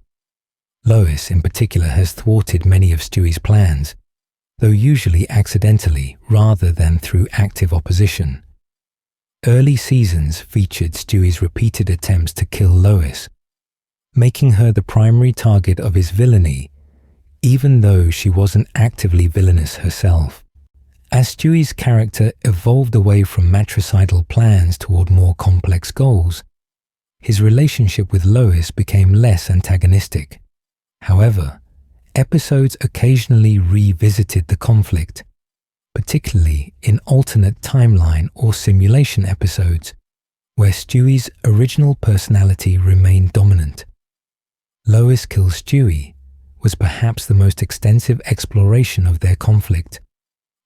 Lois, in particular, has thwarted many of Stewie's plans, though usually accidentally rather than through active opposition. Early seasons featured Stewie's repeated attempts to kill Lois, making her the primary target of his villainy, even though she wasn't actively villainous herself. As Stewie's character evolved away from matricidal plans toward more complex goals, his relationship with Lois became less antagonistic. However, episodes occasionally revisited the conflict, particularly in alternate timeline or simulation episodes, where Stewie's original personality remained dominant. Lois Kills Stewie was perhaps the most extensive exploration of their conflict,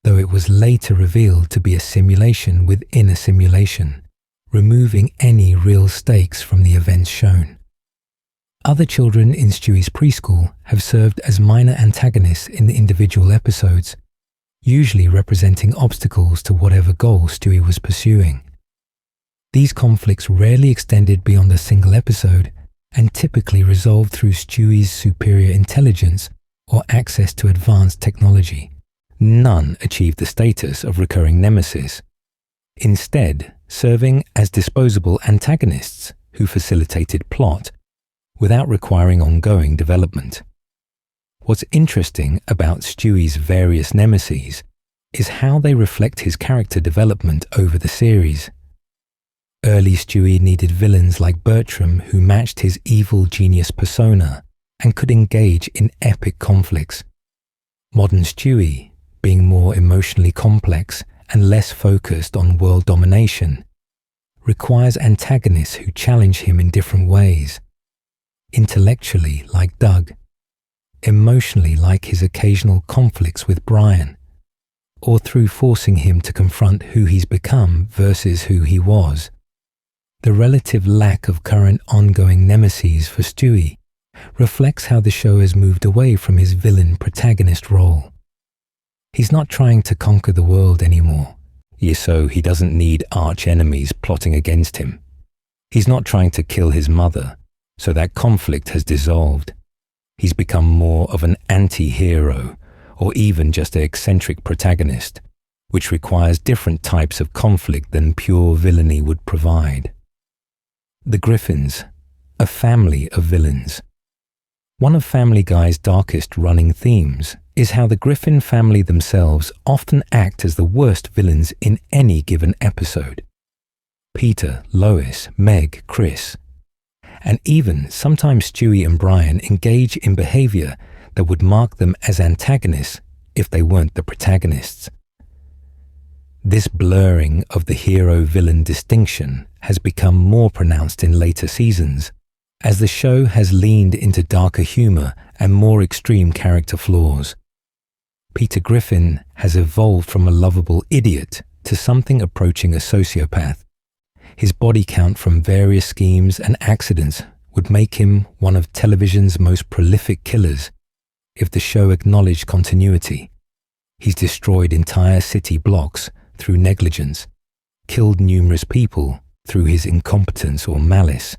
though it was later revealed to be a simulation within a simulation, removing any real stakes from the events shown. Other children in Stewie's preschool have served as minor antagonists in the individual episodes, usually representing obstacles to whatever goal Stewie was pursuing. These conflicts rarely extended beyond a single episode and typically resolved through Stewie's superior intelligence or access to advanced technology. None achieved the status of recurring nemesis, instead serving as disposable antagonists who facilitated plot without requiring ongoing development. What's interesting about Stewie's various nemeses is how they reflect his character development over the series. Early Stewie needed villains like Bertram who matched his evil genius persona and could engage in epic conflicts. Modern Stewie, being more emotionally complex and less focused on world domination, requires antagonists who challenge him in different ways. Intellectually, like Doug, emotionally, like his occasional conflicts with Brian, or through forcing him to confront who he's become versus who he was. The relative lack of current ongoing nemeses for Stewie reflects how the show has moved away from his villain protagonist role. He's not trying to conquer the world anymore, so he doesn't need arch enemies plotting against him. He's not trying to kill his mother, so that conflict has dissolved. He's become more of an anti-hero, or even just an eccentric protagonist, which requires different types of conflict than pure villainy would provide. The Griffins, a family of villains. One of Family Guy's darkest running themes is how the Griffin family themselves often act as the worst villains in any given episode. Peter, Lois, Meg, Chris, and even sometimes Stewie and Brian engage in behavior that would mark them as antagonists if they weren't the protagonists. This blurring of the hero-villain distinction has become more pronounced in later seasons, as the show has leaned into darker humor and more extreme character flaws. Peter Griffin has evolved from a lovable idiot to something approaching a sociopath. His body count from various schemes and accidents would make him one of television's most prolific killers if the show acknowledged continuity. He's destroyed entire city blocks through negligence, killed numerous people through his incompetence or malice,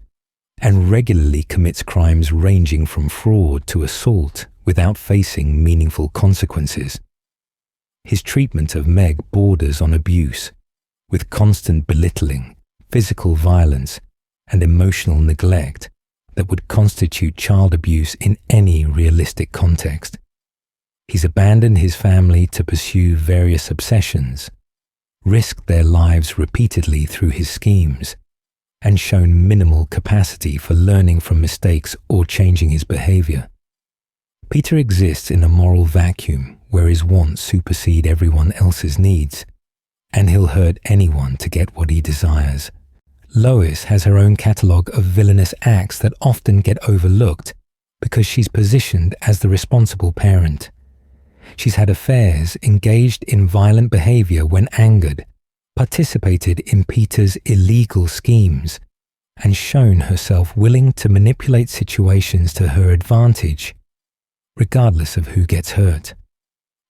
and regularly commits crimes ranging from fraud to assault without facing meaningful consequences. His treatment of Meg borders on abuse, with constant belittling, physical violence, and emotional neglect that would constitute child abuse in any realistic context. He's abandoned his family to pursue various obsessions, risked their lives repeatedly through his schemes, and shown minimal capacity for learning from mistakes or changing his behavior. Peter exists in a moral vacuum where his wants supersede everyone else's needs, and he'll hurt anyone to get what he desires. Lois has her own catalogue of villainous acts that often get overlooked because she's positioned as the responsible parent. She's had affairs, engaged in violent behavior when angered, participated in Peter's illegal schemes, and shown herself willing to manipulate situations to her advantage, regardless of who gets hurt.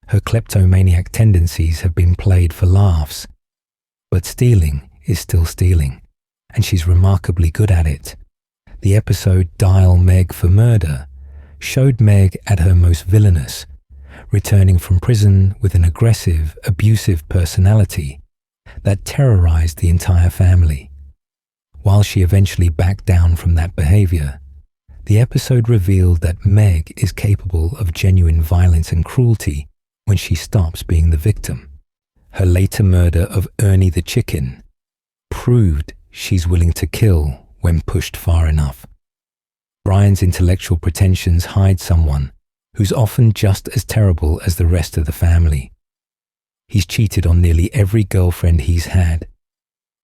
Her kleptomaniac tendencies have been played for laughs, but stealing is still stealing, and she's remarkably good at it. The episode Dial Meg for Murder showed Meg at her most villainous, returning from prison with an aggressive, abusive personality that terrorized the entire family. While she eventually backed down from that behavior, the episode revealed that Meg is capable of genuine violence and cruelty when she stops being the victim. Her later murder of Ernie the chicken proved she's willing to kill when pushed far enough. Brian's intellectual pretensions hide someone who's often just as terrible as the rest of the family. He's cheated on nearly every girlfriend he's had,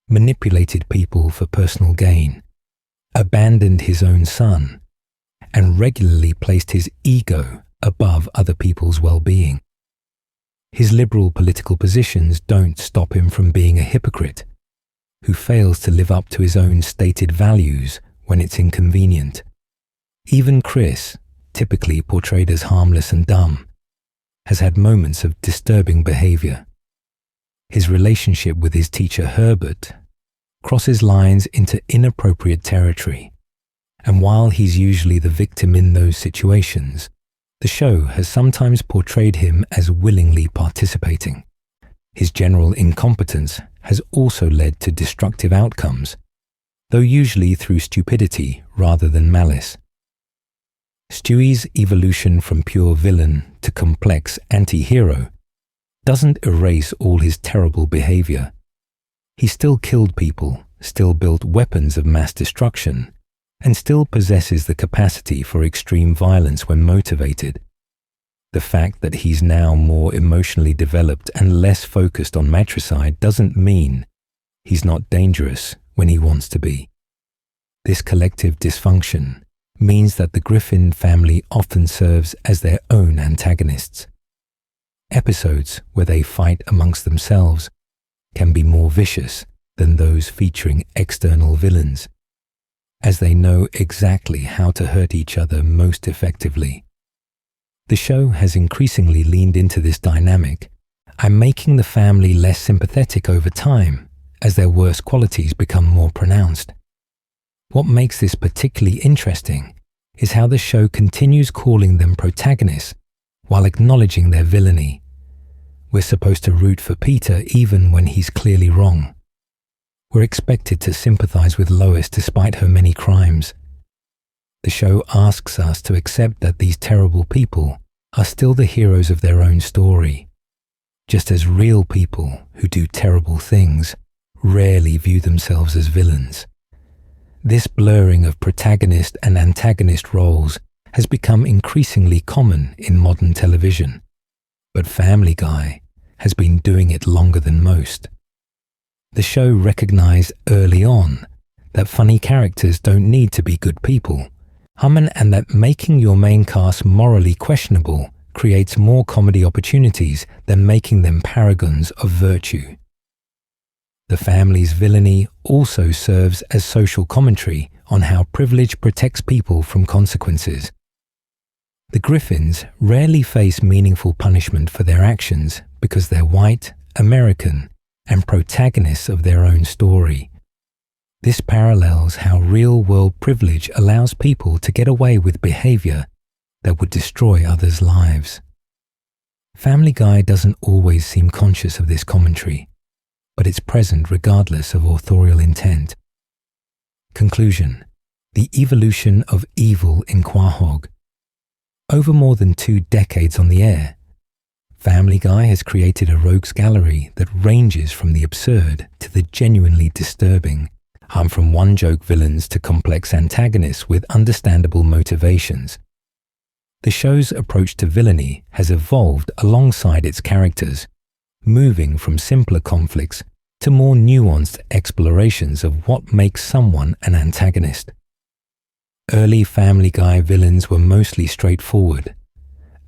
manipulated people for personal gain, abandoned his own son, and regularly placed his ego above other people's well-being. His liberal political positions don't stop him from being a hypocrite who fails to live up to his own stated values when it's inconvenient. Even Chris, typically portrayed as harmless and dumb, has had moments of disturbing behavior. His relationship with his teacher Herbert crosses lines into inappropriate territory, and while he's usually the victim in those situations, the show has sometimes portrayed him as willingly participating. His general incompetence has also led to destructive outcomes, though usually through stupidity rather than malice. Stewie's evolution from pure villain to complex anti-hero doesn't erase all his terrible behavior. He still killed people, still built weapons of mass destruction, and still possesses the capacity for extreme violence when motivated. The fact that he's now more emotionally developed and less focused on matricide doesn't mean he's not dangerous when he wants to be. This collective dysfunction means that the Griffin family often serves as their own antagonists. Episodes where they fight amongst themselves can be more vicious than those featuring external villains, as they know exactly how to hurt each other most effectively. The show has increasingly leaned into this dynamic and making the family less sympathetic over time as their worst qualities become more pronounced. What makes this particularly interesting is how the show continues calling them protagonists while acknowledging their villainy. We're supposed to root for Peter even when he's clearly wrong. We're expected to sympathize with Lois despite her many crimes. The show asks us to accept that these terrible people are still the heroes of their own story, just as real people who do terrible things rarely view themselves as villains. This blurring of protagonist and antagonist roles has become increasingly common in modern television, but Family Guy has been doing it longer than most. The show recognized early on that funny characters don't need to be good people, and that making your main cast morally questionable creates more comedy opportunities than making them paragons of virtue. The family's villainy also serves as social commentary on how privilege protects people from consequences. The Griffins rarely face meaningful punishment for their actions because they're white, American, and protagonists of their own story. This parallels how real-world privilege allows people to get away with behavior that would destroy others' lives. Family Guy doesn't always seem conscious of this commentary, but it's present regardless of authorial intent. Conclusion: the evolution of evil in Quahog. Over more than 2 decades on the air, Family Guy has created a rogues gallery that ranges from the absurd to the genuinely disturbing, from one-joke villains to complex antagonists with understandable motivations. The show's approach to villainy has evolved alongside its characters, moving from simpler conflicts to more nuanced explorations of what makes someone an antagonist. Early Family Guy villains were mostly straightforward.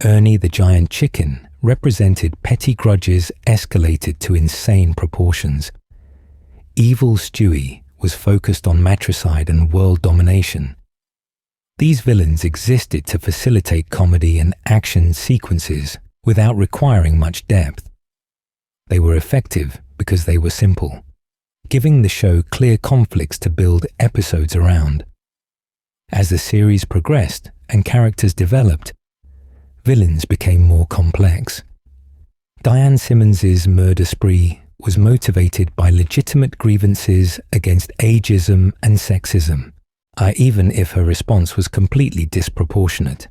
Ernie the giant chicken represented petty grudges escalated to insane proportions. Evil Stewie was focused on matricide and world domination. These villains existed to facilitate comedy and action sequences without requiring much depth. They were effective because they were simple, giving the show clear conflicts to build episodes around. As the series progressed and characters developed, villains became more complex. Diane Simmons' murder spree was motivated by legitimate grievances against ageism and sexism, even if her response was completely disproportionate.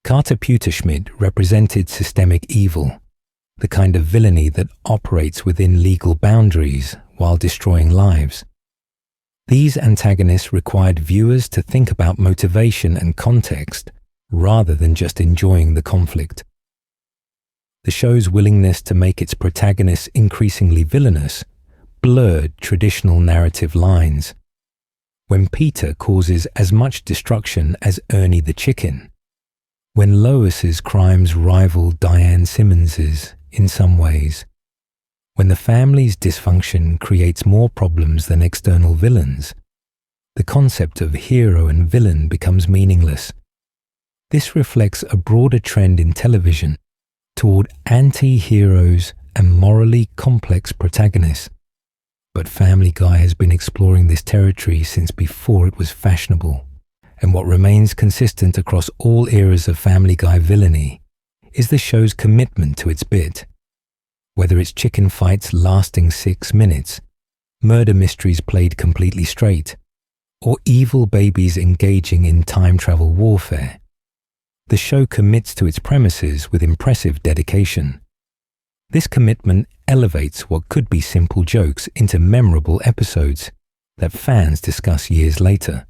Carter Pewterschmidt represented systemic evil, the kind of villainy that operates within legal boundaries while destroying lives. These antagonists required viewers to think about motivation and context rather than just enjoying the conflict. The show's willingness to make its protagonists increasingly villainous blurred traditional narrative lines. When Peter causes as much destruction as Ernie the chicken, when Lois's crimes rival Diane Simmons's in some ways, when the family's dysfunction creates more problems than external villains, the concept of hero and villain becomes meaningless. This reflects a broader trend in television toward anti-heroes and morally complex protagonists. But Family Guy has been exploring this territory since before it was fashionable, and what remains consistent across all eras of Family Guy villainy is the show's commitment to its bit. Whether it's chicken fights lasting 6 minutes, murder mysteries played completely straight, or evil babies engaging in time travel warfare, the show commits to its premises with impressive dedication. This commitment elevates what could be simple jokes into memorable episodes that fans discuss years later.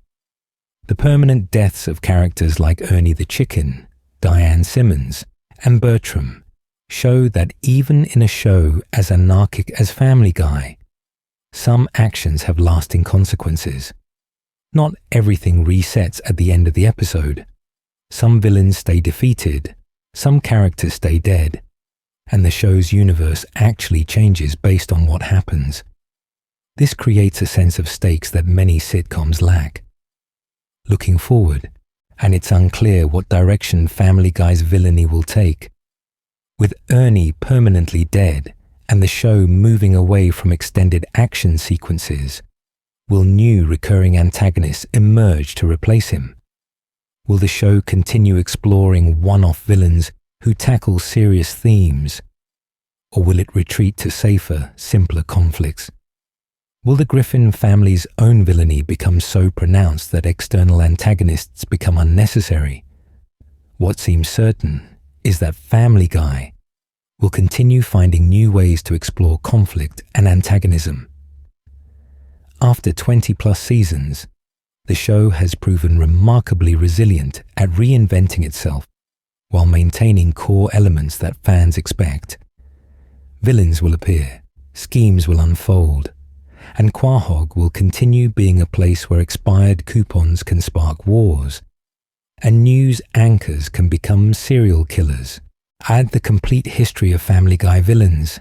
The permanent deaths of characters like Ernie the Chicken, Diane Simmons, and Bertram show that even in a show as anarchic as Family Guy, some actions have lasting consequences. Not everything resets at the end of the episode. Some villains stay defeated, some characters stay dead, and the show's universe actually changes based on what happens. This creates a sense of stakes that many sitcoms lack. Looking forward, and it's unclear what direction Family Guy's villainy will take. With Ernie permanently dead and the show moving away from extended action sequences, will new recurring antagonists emerge to replace him? Will the show continue exploring one-off villains who tackle serious themes? Or will it retreat to safer, simpler conflicts? Will the Griffin family's own villainy become so pronounced that external antagonists become unnecessary? What seems certain is that Family Guy will continue finding new ways to explore conflict and antagonism. After 20-plus seasons, the show has proven remarkably resilient at reinventing itself while maintaining core elements that fans expect. Villains will appear, schemes will unfold, and Quahog will continue being a place where expired coupons can spark wars, and news anchors can become serial killers. Add the complete history of Family Guy villains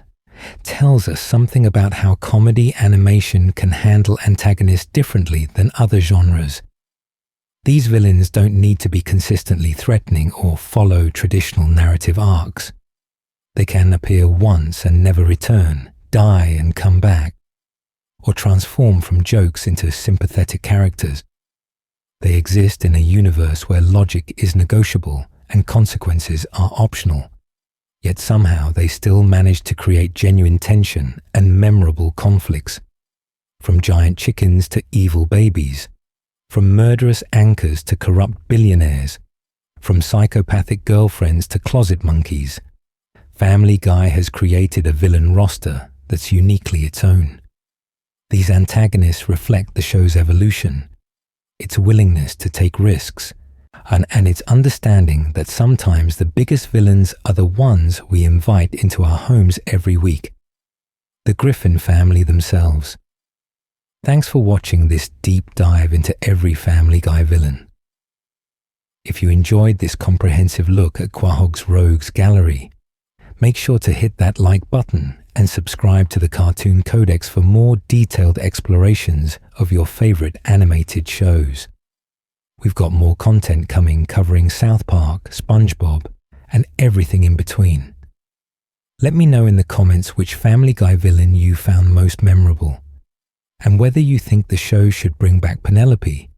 tells us something about how comedy animation can handle antagonists differently than other genres. These villains don't need to be consistently threatening or follow traditional narrative arcs. They can appear once and never return, die and come back, or transform from jokes into sympathetic characters. They exist in a universe where logic is negotiable and consequences are optional. Yet somehow they still manage to create genuine tension and memorable conflicts. From giant chickens to evil babies, from murderous anchors to corrupt billionaires, from psychopathic girlfriends to closet monkeys, Family Guy has created a villain roster that's uniquely its own. These antagonists reflect the show's evolution, its willingness to take risks, and its understanding that sometimes the biggest villains are the ones we invite into our homes every week. The Griffin family themselves. Thanks for watching this deep dive into every Family Guy villain. If you enjoyed this comprehensive look at Quahog's Rogues Gallery, make sure to hit that like button and subscribe to the Cartoon Codex for more detailed explorations of your favorite animated shows. We've got more content coming covering South Park, SpongeBob, and everything in between. Let me know in the comments which Family Guy villain you found most memorable, and whether you think the show should bring back Penelope,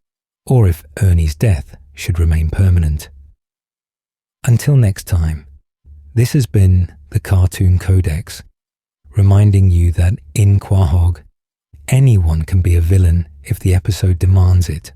or if Ernie's death should remain permanent. Until next time, this has been the Cartoon Codex, reminding you that in Quahog, anyone can be a villain if the episode demands it.